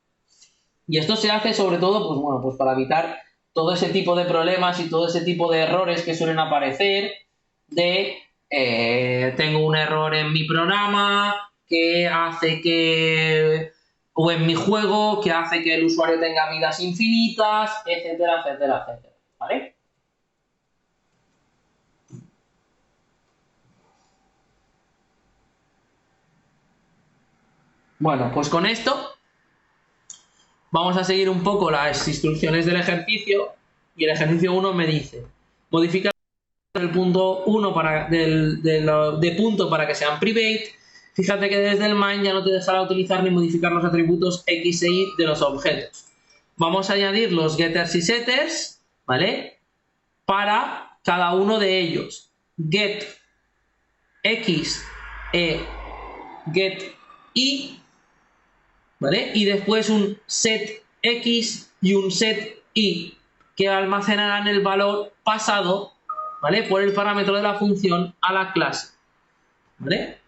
Y esto se hace sobre todo, pues bueno, pues para evitar todo ese tipo de problemas y todo ese tipo de errores que suelen aparecer de tengo un error en mi programa que hace que, o en mi juego, que hace que el usuario tenga vidas infinitas, etcétera, etcétera, etcétera, ¿vale? Bueno, pues con esto vamos a seguir un poco las instrucciones del ejercicio y el ejercicio 1 me dice modifica el punto 1 de punto para que sean private. Fíjate que desde el main ya no te dejará utilizar ni modificar los atributos X e Y de los objetos. Vamos a añadir los getters y setters, ¿vale? Para cada uno de ellos. Get X e get y, ¿vale? Y después un set X y un set Y, que almacenarán el valor pasado, ¿vale? Por el parámetro de la función a la clase, ¿vale?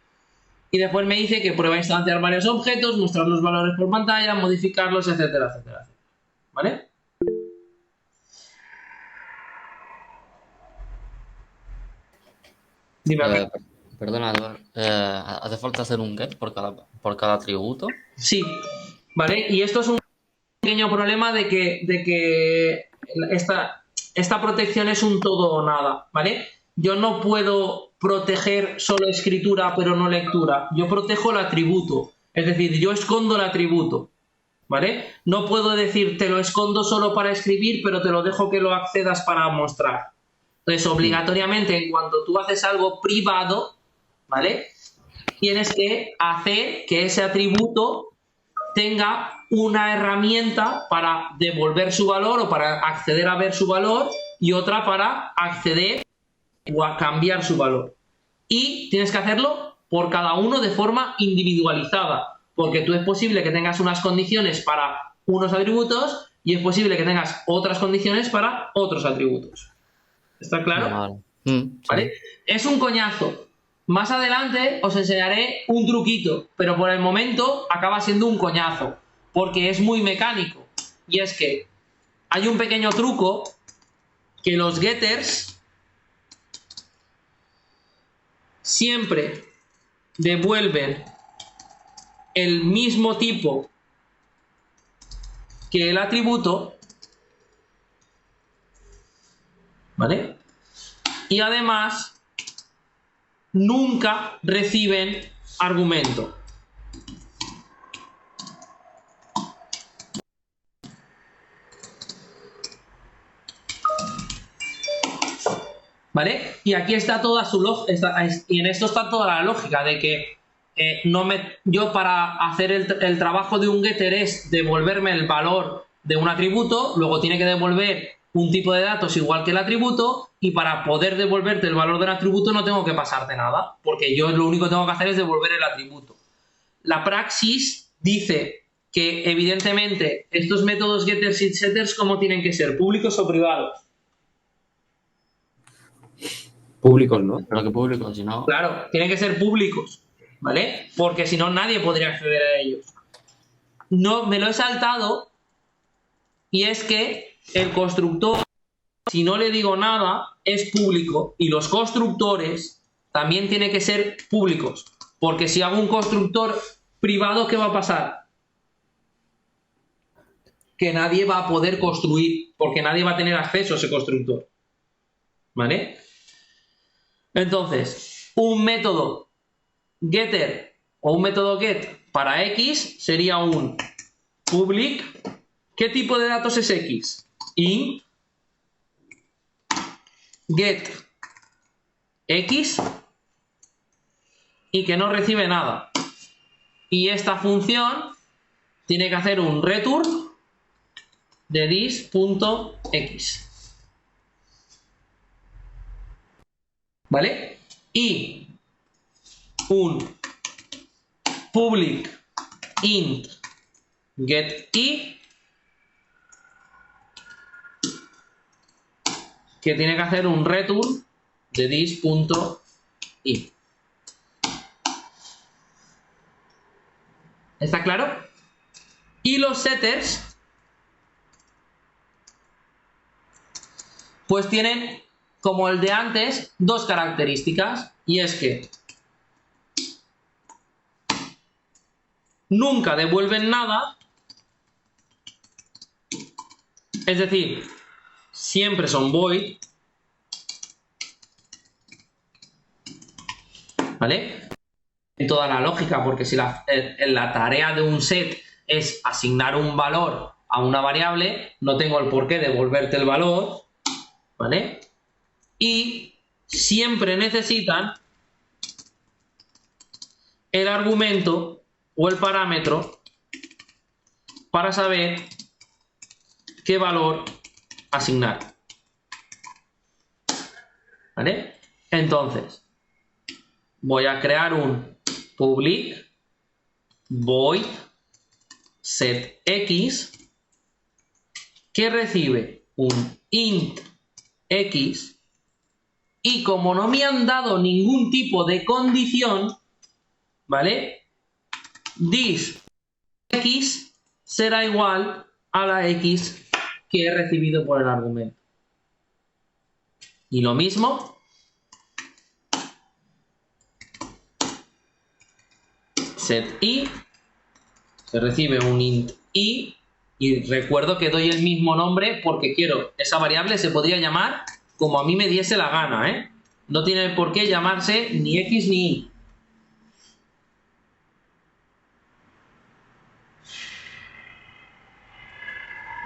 Y después me dice que prueba a instanciar varios objetos, mostrar los valores por pantalla, modificarlos, etcétera, etcétera, ¿vale? Dime. Perdona, Eduard, ¿hace falta hacer un get por cada atributo? Sí, ¿vale? Y esto es un pequeño problema de que esta protección es un todo o nada, ¿vale? Yo no puedo proteger solo escritura pero no lectura. Yo protejo el atributo, es decir, yo escondo el atributo, ¿vale? No puedo decir te lo escondo solo para escribir pero te lo dejo que lo accedas para mostrar. Entonces, obligatoriamente, en cuanto tú haces algo privado, ¿vale? Tienes que hacer que ese atributo tenga una herramienta para devolver su valor o para acceder a ver su valor y otra para acceder o a cambiar su valor. Y tienes que hacerlo por cada uno de forma individualizada, porque tú es posible que tengas unas condiciones para unos atributos y es posible que tengas otras condiciones para otros atributos. ¿Está claro? ¿Vale? Es un coñazo. Más adelante os enseñaré un truquito, pero por el momento acaba siendo un coñazo, porque es muy mecánico. Y es que hay un pequeño truco que los getters siempre devuelven el mismo tipo que el atributo, ¿vale? Y además nunca reciben argumento. ¿Vale? Y aquí está toda su lógica, y en esto está toda la lógica de que yo para hacer el trabajo de un getter es devolverme el valor de un atributo, luego tiene que devolver un tipo de datos igual que el atributo, y para poder devolverte el valor del atributo no tengo que pasarte nada, porque yo lo único que tengo que hacer es devolver el atributo. La praxis dice que evidentemente estos métodos getters y setters, ¿cómo tienen que ser? ¿Públicos o privados? Públicos, ¿no? Pero que públicos, si no... Claro, tienen que ser públicos, ¿vale? Porque si no nadie podría acceder a ellos. No, me lo he saltado, y es que el constructor, si no le digo nada, es público, y los constructores también tienen que ser públicos, porque si hago un constructor privado, ¿qué va a pasar? Que nadie va a poder construir, porque nadie va a tener acceso a ese constructor, ¿vale? Entonces, un método getter o un método get para X sería un public. ¿Qué tipo de datos es X? Int get X, y que no recibe nada. Y esta función tiene que hacer un return de this.x. ¿Vale? Y un public int get y, que tiene que hacer un return de this.i. ¿Está claro? Y los setters pues tienen, como el de antes, dos características, y es que nunca devuelven nada, es decir, siempre son void, ¿vale? En toda la lógica, porque si la tarea de un set es asignar un valor a una variable, no tengo el por qué devolverte el valor, ¿vale? Y siempre necesitan el argumento o el parámetro para saber qué valor asignar, ¿vale? Entonces, voy a crear un public void set x, que recibe un int x, y como no me han dado ningún tipo de condición, ¿vale? This x será igual a la x que he recibido por el argumento. Y lo mismo, set i, se recibe un int i, y recuerdo que doy el mismo nombre porque quiero, esa variable se podría llamar como a mí me diese la gana, ¿eh? No tiene por qué llamarse ni x ni y.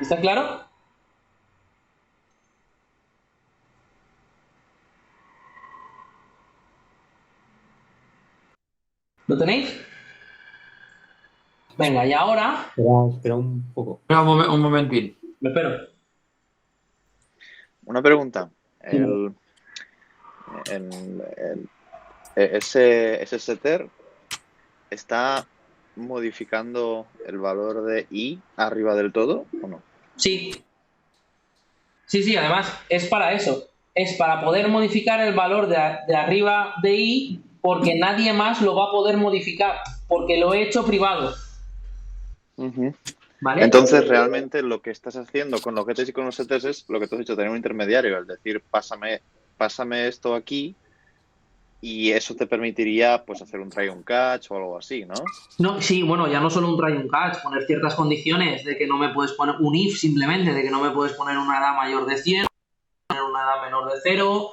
¿Está claro? ¿Lo tenéis? Venga, y ahora... Espera un poco. Espera un momentín. Me espero. Una pregunta. Ese setter está modificando el valor de i arriba del todo o no? Sí. Sí, además es para eso. Es para poder modificar el valor de arriba de i, porque nadie más lo va a poder modificar, porque lo he hecho privado. ¿Vale? Entonces, realmente lo que estás haciendo con los getters y con los setters es lo que tú has dicho, tener un intermediario, es decir, pásame esto aquí, y eso te permitiría pues hacer un try on catch o algo así, ¿no? No, sí, bueno, ya no solo un try on catch, poner ciertas condiciones de que no me puedes poner un if simplemente, de que no me puedes poner una edad mayor de 100, poner una edad menor de 0,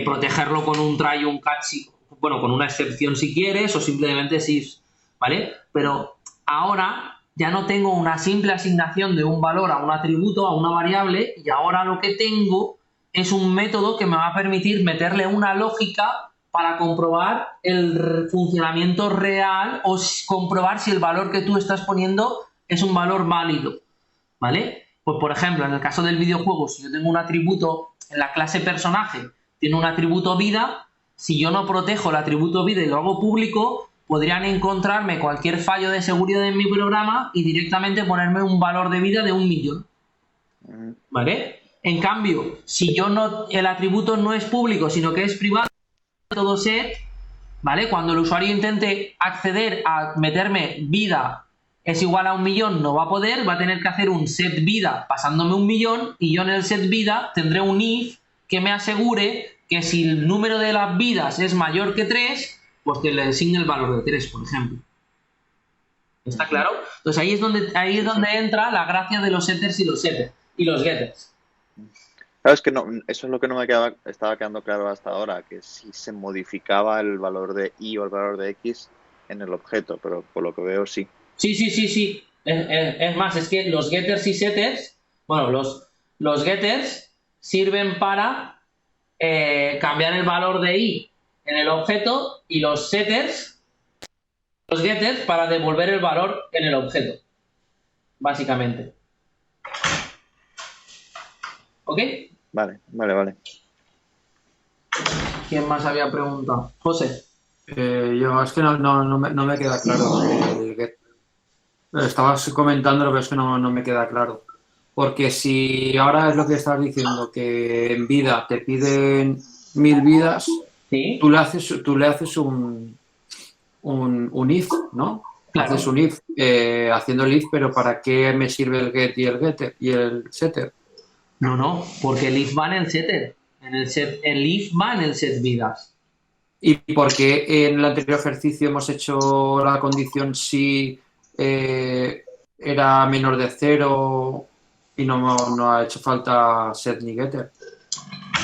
protegerlo con un try on catch, bueno, con una excepción si quieres, o simplemente si, ¿vale? Pero ahora ya no tengo una simple asignación de un valor a un atributo, a una variable, y ahora lo que tengo es un método que me va a permitir meterle una lógica para comprobar el funcionamiento real o comprobar si el valor que tú estás poniendo es un valor válido, ¿vale? Pues, por ejemplo, en el caso del videojuego, si yo tengo un atributo en la clase personaje, tiene un atributo vida, si yo no protejo el atributo vida y lo hago público, podrían encontrarme cualquier fallo de seguridad en mi programa y directamente ponerme un valor de vida de 1.000.000, ¿vale? En cambio, si yo no, el atributo no es público, sino que es privado, todo set, ¿vale? Cuando el usuario intente acceder a meterme vida es igual a 1.000.000, no va a poder, va a tener que hacer un set vida pasándome 1.000.000, y yo en el set vida tendré un if que me asegure que si el número de las vidas es mayor que 3, pues que le asigne el valor de 3, por ejemplo. ¿Está claro? Entonces ahí es donde entra la gracia de los setters y los getters. Sabes que no, eso es lo que no me estaba quedando claro hasta ahora, que si se modificaba el valor de y o el valor de x en el objeto, pero por lo que veo sí. Sí. Es más, es que los getters y setters, bueno, los getters sirven para cambiar el valor de i en el objeto, y los getters para devolver el valor en el objeto, básicamente. ¿Ok? Vale. ¿Quién más había preguntado? José. Yo es que no me queda claro. Estabas comentándolo, pero es que no me queda claro. Porque si ahora es lo que estás diciendo, que en vida te piden 1.000 vidas, ¿sí? tú le haces un if, ¿no? Claro. Haces un if haciendo el if, pero ¿para qué me sirve el get y el getter y el setter? No, porque el if va en el setter. El if va en el set vidas. ¿Y por qué en el anterior ejercicio hemos hecho la condición si era menor de 0 y no ha hecho falta set ni getter?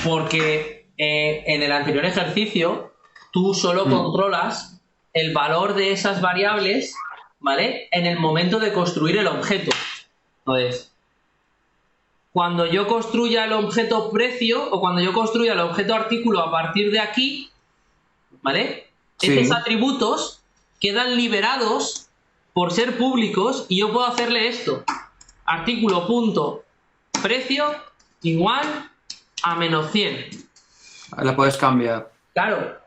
Porque en el anterior ejercicio tú solo controlas el valor de esas variables, ¿vale? En el momento de construir el objeto. Entonces, cuando yo construya el objeto precio o cuando yo construya el objeto artículo a partir de aquí, ¿vale? Sí. Estos atributos quedan liberados por ser públicos y yo puedo hacerle esto. Artículo punto precio igual a -100. La puedes cambiar. Claro.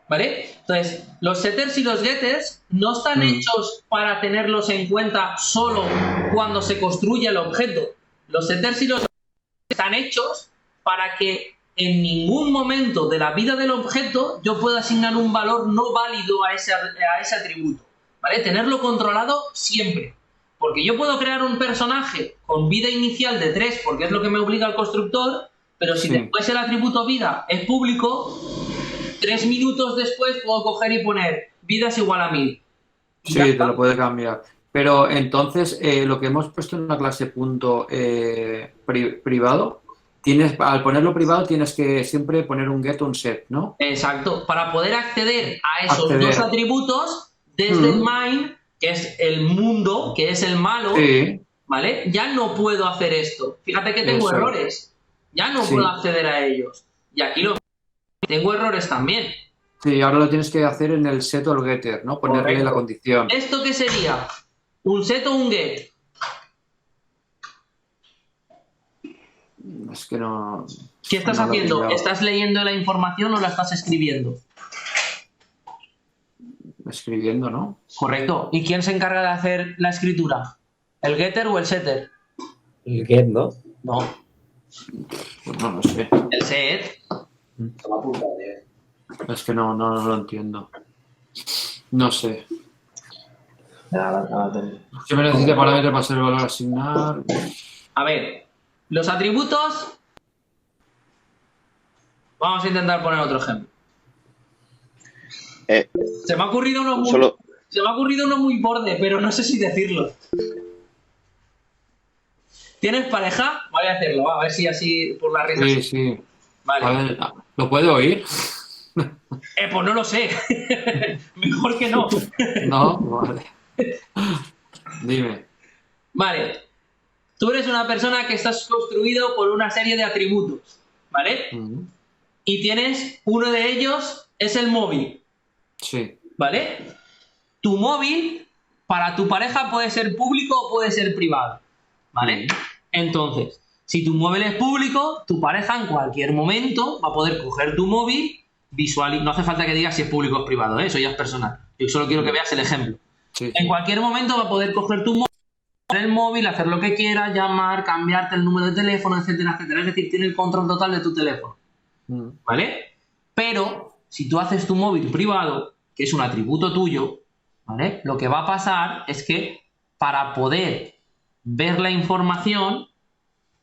¿vale? Entonces, los setters y los getters no están hechos para tenerlos en cuenta solo cuando se construye el objeto. Los setters y los getters están hechos para que en ningún momento de la vida del objeto yo pueda asignar un valor no válido a ese atributo, ¿vale? Tenerlo controlado siempre. Porque yo puedo crear un personaje con vida inicial de 3, porque es lo que me obliga el constructor, pero si después el atributo vida es público, 3 minutos después puedo coger y poner vida es igual a 1000. Sí, te lo puede cambiar. Pero entonces, lo que hemos puesto en una clase punto privado, al ponerlo privado tienes que siempre poner un get o un set, ¿no? Exacto. Para poder acceder a esos dos atributos desde el main, que es el mundo, que es el malo, ¿vale? Ya no puedo hacer esto. Fíjate que tengo errores. Ya no puedo acceder a ellos. Y aquí tengo errores también. Sí, ahora lo tienes que hacer en el set o el getter, ¿no? Ponerle la condición. ¿Esto qué sería? ¿Un set o un get? Es que no... ¿Qué estás haciendo? ¿Estás leyendo la información o la estás escribiendo? Escribiendo, ¿no? Correcto. ¿Y quién se encarga de hacer la escritura? ¿El getter o el setter? El get, ¿no? No. Pues no lo sé. El set. Es que no lo entiendo. No sé. ¿Qué me necesita parámetro para ser el valor a asignar? A ver, los atributos... Vamos a intentar poner otro ejemplo. Se me ha ocurrido uno muy borde, pero no sé si decirlo. ¿Tienes pareja? Voy a hacerlo, a ver si así por la risa. Sí, sí. Vale. A ver, ¿lo puedo oír? Pues no lo sé. Mejor que no. No, vale. Dime. Vale. Tú eres una persona que estás construido por una serie de atributos, ¿vale? Y tienes uno de ellos, es el móvil. Sí. ¿Vale? Tu móvil, para tu pareja, puede ser público o puede ser privado, ¿vale? Entonces, si tu móvil es público, tu pareja en cualquier momento va a poder coger tu móvil, no hace falta que digas si es público o es privado, ¿eh? Eso ya es personal. Yo solo quiero que veas el ejemplo. Sí. En cualquier momento va a poder coger tu móvil, hacer lo que quiera, llamar, cambiarte el número de teléfono, etcétera, etcétera. Es decir, tiene el control total de tu teléfono, ¿vale? Pero si tú haces tu móvil privado, que es un atributo tuyo, ¿vale? Lo que va a pasar es que para poder ver la información,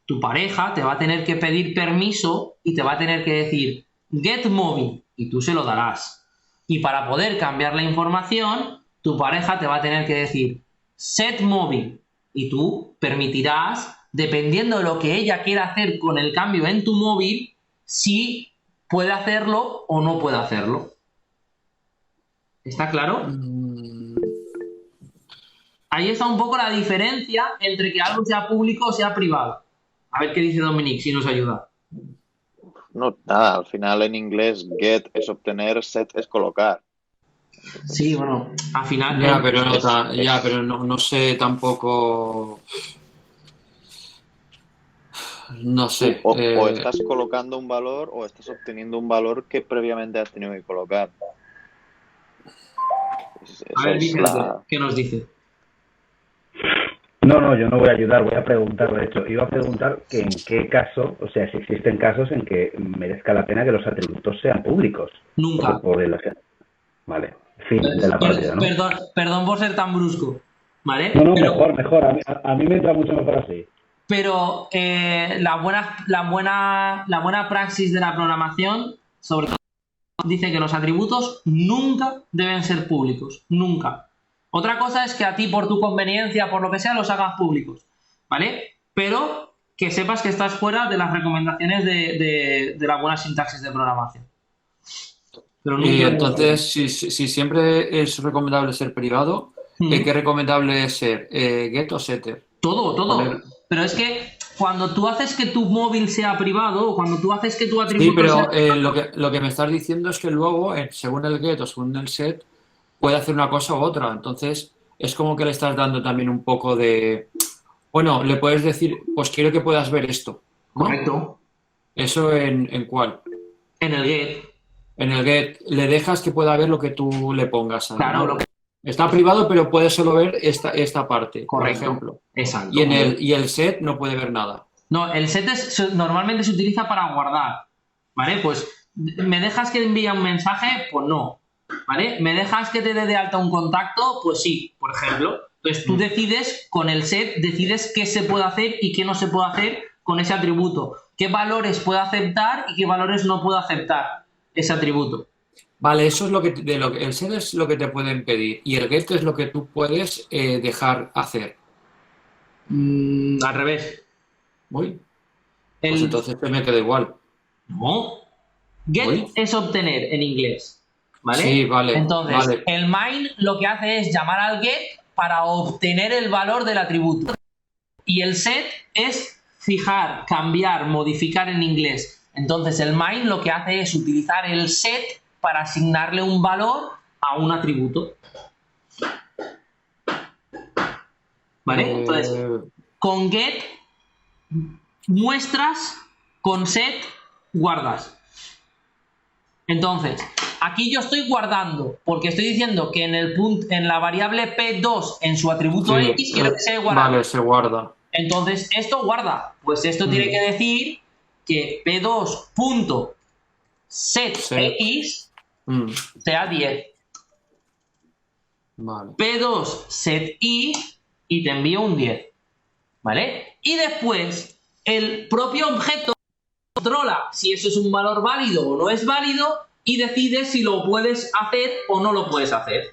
tu pareja te va a tener que pedir permiso y te va a tener que decir get móvil y tú se lo darás. Y para poder cambiar la información, tu pareja te va a tener que decir set móvil y tú permitirás, dependiendo de lo que ella quiera hacer con el cambio en tu móvil, si puede hacerlo o no puede hacerlo. ¿Está claro? Ahí está un poco la diferencia entre que algo sea público o sea privado. A ver qué dice Dominic, si nos ayuda. No, nada, al final en inglés get es obtener, set es colocar. Sí, bueno, al final... pero no sé tampoco... No sé. O estás colocando un valor o estás obteniendo un valor que previamente has tenido que colocar. A ver, Vicente, ¿qué nos dice? No, yo no voy a ayudar, voy a preguntar, de hecho. Iba a preguntar que en qué caso, o sea, si existen casos en que merezca la pena que los atributos sean públicos. Nunca. Vale, fin de la partida, ¿no? Perdón por ser tan brusco, ¿vale? No, mejor. A mí me entra mucho mejor así. Pero la buena praxis de la programación, sobre todo, dice que los atributos nunca deben ser públicos. Nunca. Otra cosa es que a ti, por tu conveniencia, por lo que sea, los hagas públicos, ¿vale? Pero que sepas que estás fuera de las recomendaciones de la buena sintaxis de programación. Pero y entonces, si siempre es recomendable ser privado, ¿qué recomendable es ser? ¿Get o setter? Todo. Pero es que cuando tú haces que tu móvil sea privado, o cuando tú haces que tu atributo... Sí, pero lo que me estás diciendo es que luego, según el get o según el set, puede hacer una cosa u otra. Entonces, es como que le estás dando también un poco de... Bueno, le puedes decir, pues quiero que puedas ver esto, ¿no? Correcto. ¿Eso en cuál? En el get. En el get le dejas que pueda ver lo que tú le pongas ahí, Claro, ¿no? lo que- Está privado, pero puede solo ver esta parte, Correcto. por ejemplo. Exacto. Y el set no puede ver nada. No, el set normalmente se utiliza para guardar, ¿vale? Pues, ¿me dejas que envíe un mensaje? Pues no, ¿vale? ¿Me dejas que te dé de alta un contacto? Pues sí, por ejemplo. Entonces tú decides, con el set, decides qué se puede hacer y qué no se puede hacer con ese atributo. ¿Qué valores puede aceptar y qué valores no puede aceptar ese atributo? Vale, eso es lo que el set es lo que te pueden pedir y el get es lo que tú puedes dejar hacer. Al revés. Uy. Pues entonces me queda igual. No. Get Uy. es obtener en inglés, ¿vale? Sí, vale. Entonces, vale. el main lo que hace es llamar al get para obtener el valor del atributo. Y el set es fijar, cambiar, modificar en inglés. Entonces, el main lo que hace es utilizar el set para asignarle un valor a un atributo. ¿Vale? Entonces, con get muestras, con set guardas. Entonces, aquí yo estoy guardando, porque estoy diciendo que en la variable P2, en su atributo Sí, X, quiero que se guarde. Vale, se guarda. Entonces, esto guarda. Pues esto tiene que decir que P2.setX sea 10. Vale. P2 set y te envío un 10. ¿Vale? Y después, el propio objeto controla si eso es un valor válido o no es válido y decide si lo puedes hacer o no lo puedes hacer.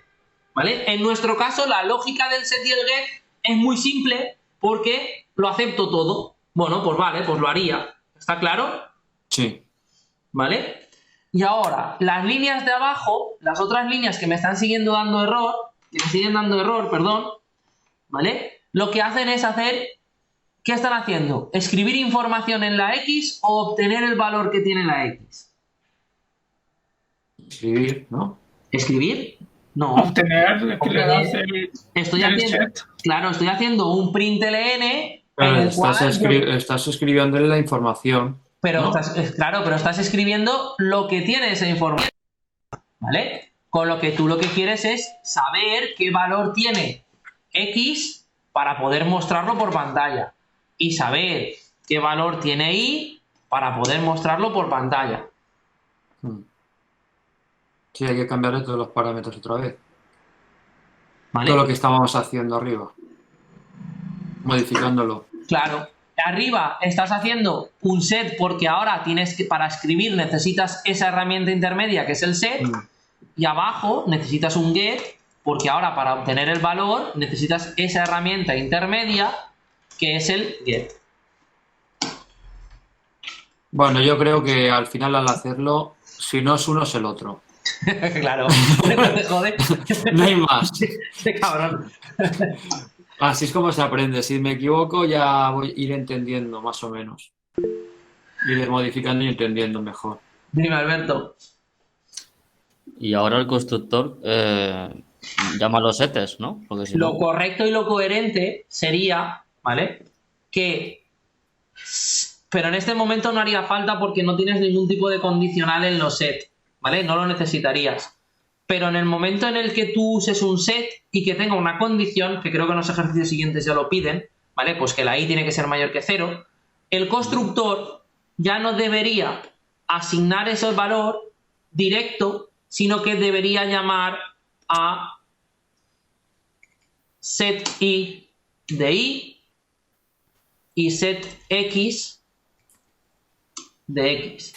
¿Vale? En nuestro caso, la lógica del set y el get es muy simple porque lo acepto todo. Bueno, pues vale, pues lo haría. ¿Está claro? Sí. ¿Vale? Y ahora, las líneas de abajo, las otras líneas que me están siguiendo dando error, perdón, ¿vale? Lo que hacen es ¿qué están haciendo? ¿Escribir información en la X o obtener el valor que tiene la X? Escribir, ¿no? ¿Escribir? No. Obtener, que le das el Estoy haciendo un println en el cual Estás escribiéndole la información. Pero ¿no? estás escribiendo lo que tiene esa información, ¿vale? Con lo que tú lo que quieres es saber qué valor tiene X para poder mostrarlo por pantalla y saber qué valor tiene Y para poder mostrarlo por pantalla. Sí, hay que cambiarle todos los parámetros otra vez. ¿Vale? Todo lo que estábamos haciendo arriba. Modificándolo. Claro. Arriba estás haciendo un set porque ahora para escribir necesitas esa herramienta intermedia que es el set y abajo necesitas un get porque ahora para obtener el valor necesitas esa herramienta intermedia que es el get. Bueno, yo creo que al final al hacerlo, si no es uno es el otro. Claro. Joder. No hay más. Este cabrón. Así es como se aprende. Si me equivoco ya voy a ir entendiendo más o menos. Ir modificando y entendiendo mejor. Dime, Alberto. Y ahora el constructor llama los setes, ¿no? Porque si Lo no... correcto y lo coherente sería, ¿vale? Pero en este momento no haría falta porque no tienes ningún tipo de condicional en los set, ¿vale? No lo necesitarías. Pero en el momento en el que tú uses un set y que tenga una condición, que creo que en los ejercicios siguientes ya lo piden, ¿vale? Pues que la i tiene que ser mayor que 0, el constructor ya no debería asignar ese valor directo, sino que debería llamar a set i de i y set x de x,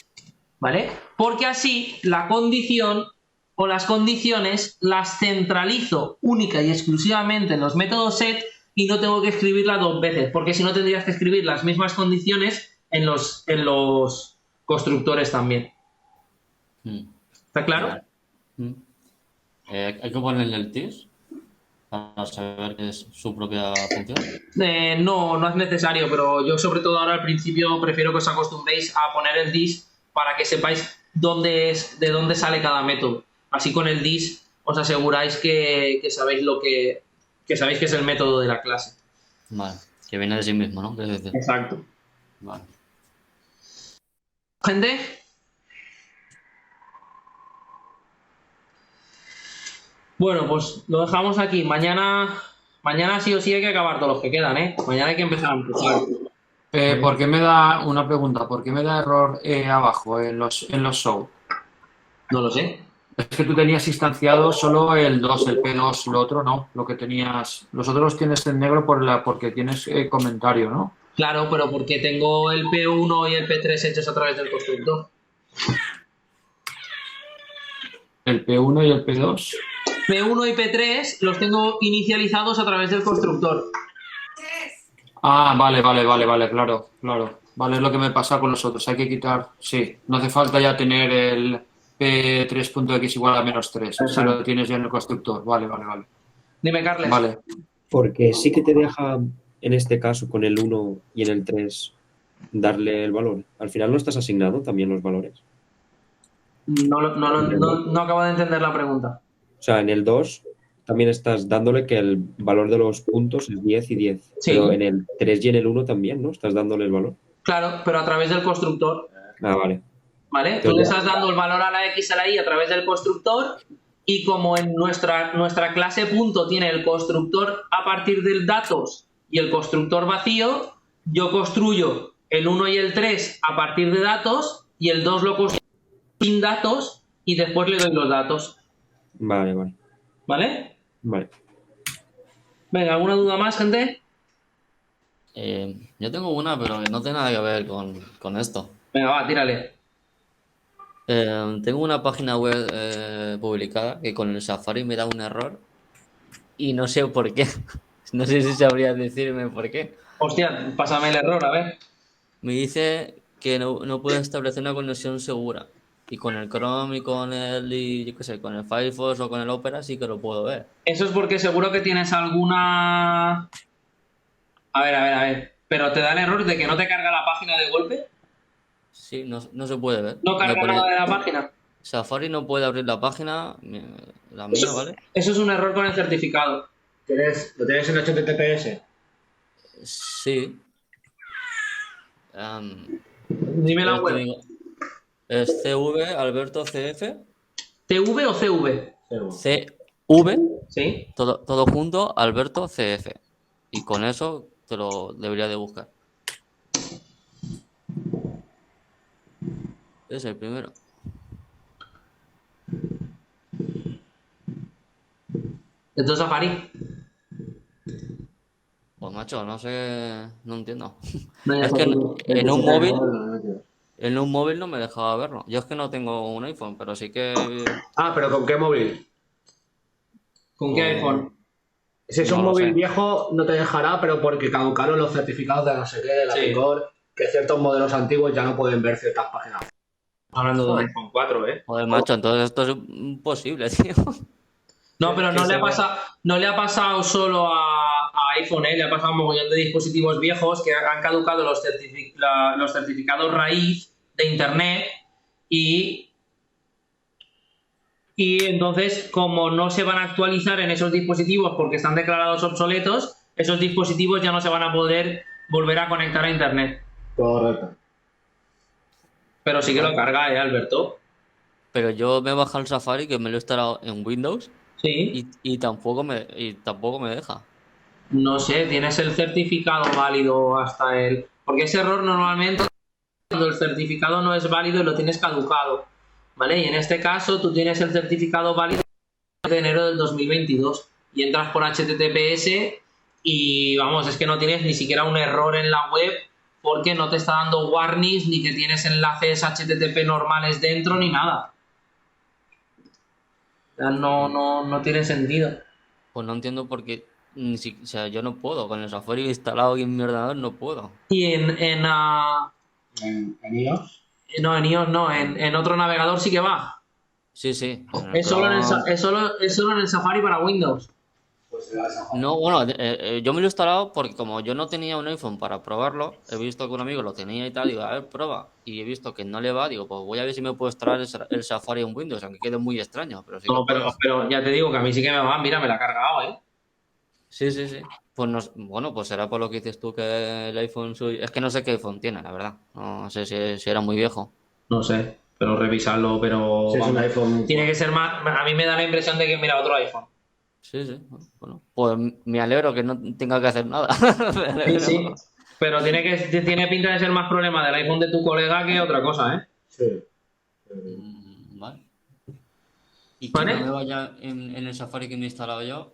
¿vale? Porque así la condición o las condiciones las centralizo única y exclusivamente en los métodos set y no tengo que escribirlas dos veces, porque si no tendrías que escribir las mismas condiciones en los constructores también. ¿Está claro? ¿Hay que ponerle el TIS para saber que es su propia función? No es necesario, pero yo sobre todo ahora al principio prefiero que os acostumbréis a poner el dis para que sepáis de dónde sale cada método. Así con el dis os aseguráis que sabéis que sabéis que es el método de la clase. Vale, que viene de sí mismo, ¿no? Exacto. Vale. ¿Gente? Bueno, pues lo dejamos aquí. Mañana sí o sí hay que acabar todos los que quedan, ¿eh? Mañana hay que empezar a empezar. ¿Por qué me da una pregunta? ¿Por qué me da error abajo en los show? No lo sé. Es que tú tenías instanciado solo el 2, el P2, lo otro no. Lo que tenías, los otros los tienes en negro porque tienes comentario, ¿no? Claro, pero porque tengo el P1 y el P3 hechos a través del constructor. El P1 y el P2. P1 y P3 los tengo inicializados a través del constructor. Ah, vale, claro. Vale, es lo que me pasa con los otros. Hay que quitar, sí. No hace falta ya tener el P3.x igual a -3. Si lo tienes ya en el constructor. Vale. Dime, Carles. Vale. Porque sí que te deja, en este caso, con el 1 y en el 3, darle el valor. Al final no estás asignando también los valores. No acabo de entender la pregunta. O sea, en el 2 también estás dándole que el valor de los puntos es 10 y 10. Sí. Pero en el 3 y en el 1 también, ¿no? Estás dándole el valor. Claro, pero a través del constructor. Ah, vale. ¿Vale? Tú le estás dando el valor a la X y a la Y a través del constructor, y como en nuestra clase punto tiene el constructor a partir del datos y el constructor vacío, yo construyo el 1 y el 3 a partir de datos y el 2 lo construyo sin datos y después le doy los datos. Vale. ¿Vale? Vale. Venga, ¿alguna duda más, gente? Yo tengo una, pero que no tiene nada que ver con esto. Venga, va, tírale. Tengo una página web publicada que con el Safari me da un error y no sé por qué. No sé si sabrías decirme por qué. Hostia, pásame el error, a ver. Me dice que no puedo establecer una conexión segura. Y con el Chrome y con yo qué sé, con el Firefox o con el Opera sí que lo puedo ver. Eso es porque seguro que tienes alguna... A ver. ¿Pero te da el error de que no te carga la página de golpe? Sí, no se puede ver. ¿No carga nada de la página? Safari no puede abrir la página, la mía, ¿vale? Eso es un error con el certificado. ¿Lo tienes en HTTPS? Sí. Dime la web. Es CV Alberto CF. ¿TV o CV? CV. Sí. Todo junto, Alberto CF. Y con eso te lo debería de buscar. Es el primero. ¿Esto es Safari? Pues macho, no sé, no entiendo. No, Es que en un móvil no me dejaba verlo. Yo es que no tengo un iPhone, pero sí que... Ah, ¿pero con qué móvil? ¿Con qué iPhone? Si es un móvil viejo no te dejará, pero porque caducaron los certificados de no sé qué, de la Picor, que ciertos modelos antiguos ya no pueden ver ciertas páginas. Hablando de un iPhone 4, ¿eh? Joder, macho, entonces esto es imposible, tío. No, pero no le ha pasado solo a iPhone, ¿eh? Le ha pasado a un mogollón de dispositivos viejos que han caducado los certificados raíz de Internet y entonces, como no se van a actualizar en esos dispositivos porque están declarados obsoletos, esos dispositivos ya no se van a poder volver a conectar a Internet. Correcto. Pero sí que lo carga, Alberto. Pero yo me he bajado el Safari, que me lo he instalado en Windows. Sí. Y tampoco me deja. No sé, tienes el certificado válido hasta el... Porque ese error normalmente cuando el certificado no es válido y lo tienes caducado, ¿vale? Y en este caso tú tienes el certificado válido de enero del 2022 y entras por HTTPS y vamos, es que no tienes ni siquiera un error en la web porque no te está dando warnings ni que tienes enlaces HTTP normales dentro ni nada. No tiene sentido. Pues no entiendo por qué. O sea, yo no puedo. Con el Safari instalado aquí en mi ordenador no puedo. Y en iOS. No, en iOS no. En otro navegador sí que va. Sí. Es solo en el Safari para Windows. No, bueno, yo me lo he instalado porque como yo no tenía un iPhone para probarlo, he visto que un amigo lo tenía y tal, digo, a ver, prueba. Y he visto que no le va, digo, pues voy a ver si me puedo instalar el Safari en Windows, aunque quede muy extraño. Pero sí no, pero ya te digo que a mí sí que me va, mira, me la ha cargado, ¿eh? Sí. Pues bueno, pues será por lo que dices tú que el iPhone suyo... Es que no sé qué iPhone tiene, la verdad. No sé si era muy viejo. No sé, pero revisarlo, pero... Si es un iPhone... Tiene que ser más... A mí me da la impresión de que, mira, otro iPhone. Sí, sí. Bueno, pues me alegro que no tenga que hacer nada. Sí, sí. Pero tiene pinta de ser más problema del iPhone de tu colega que otra cosa, ¿eh? Sí. Vale. Y que ¿Vale? no me vaya en el Safari que me he instalado yo,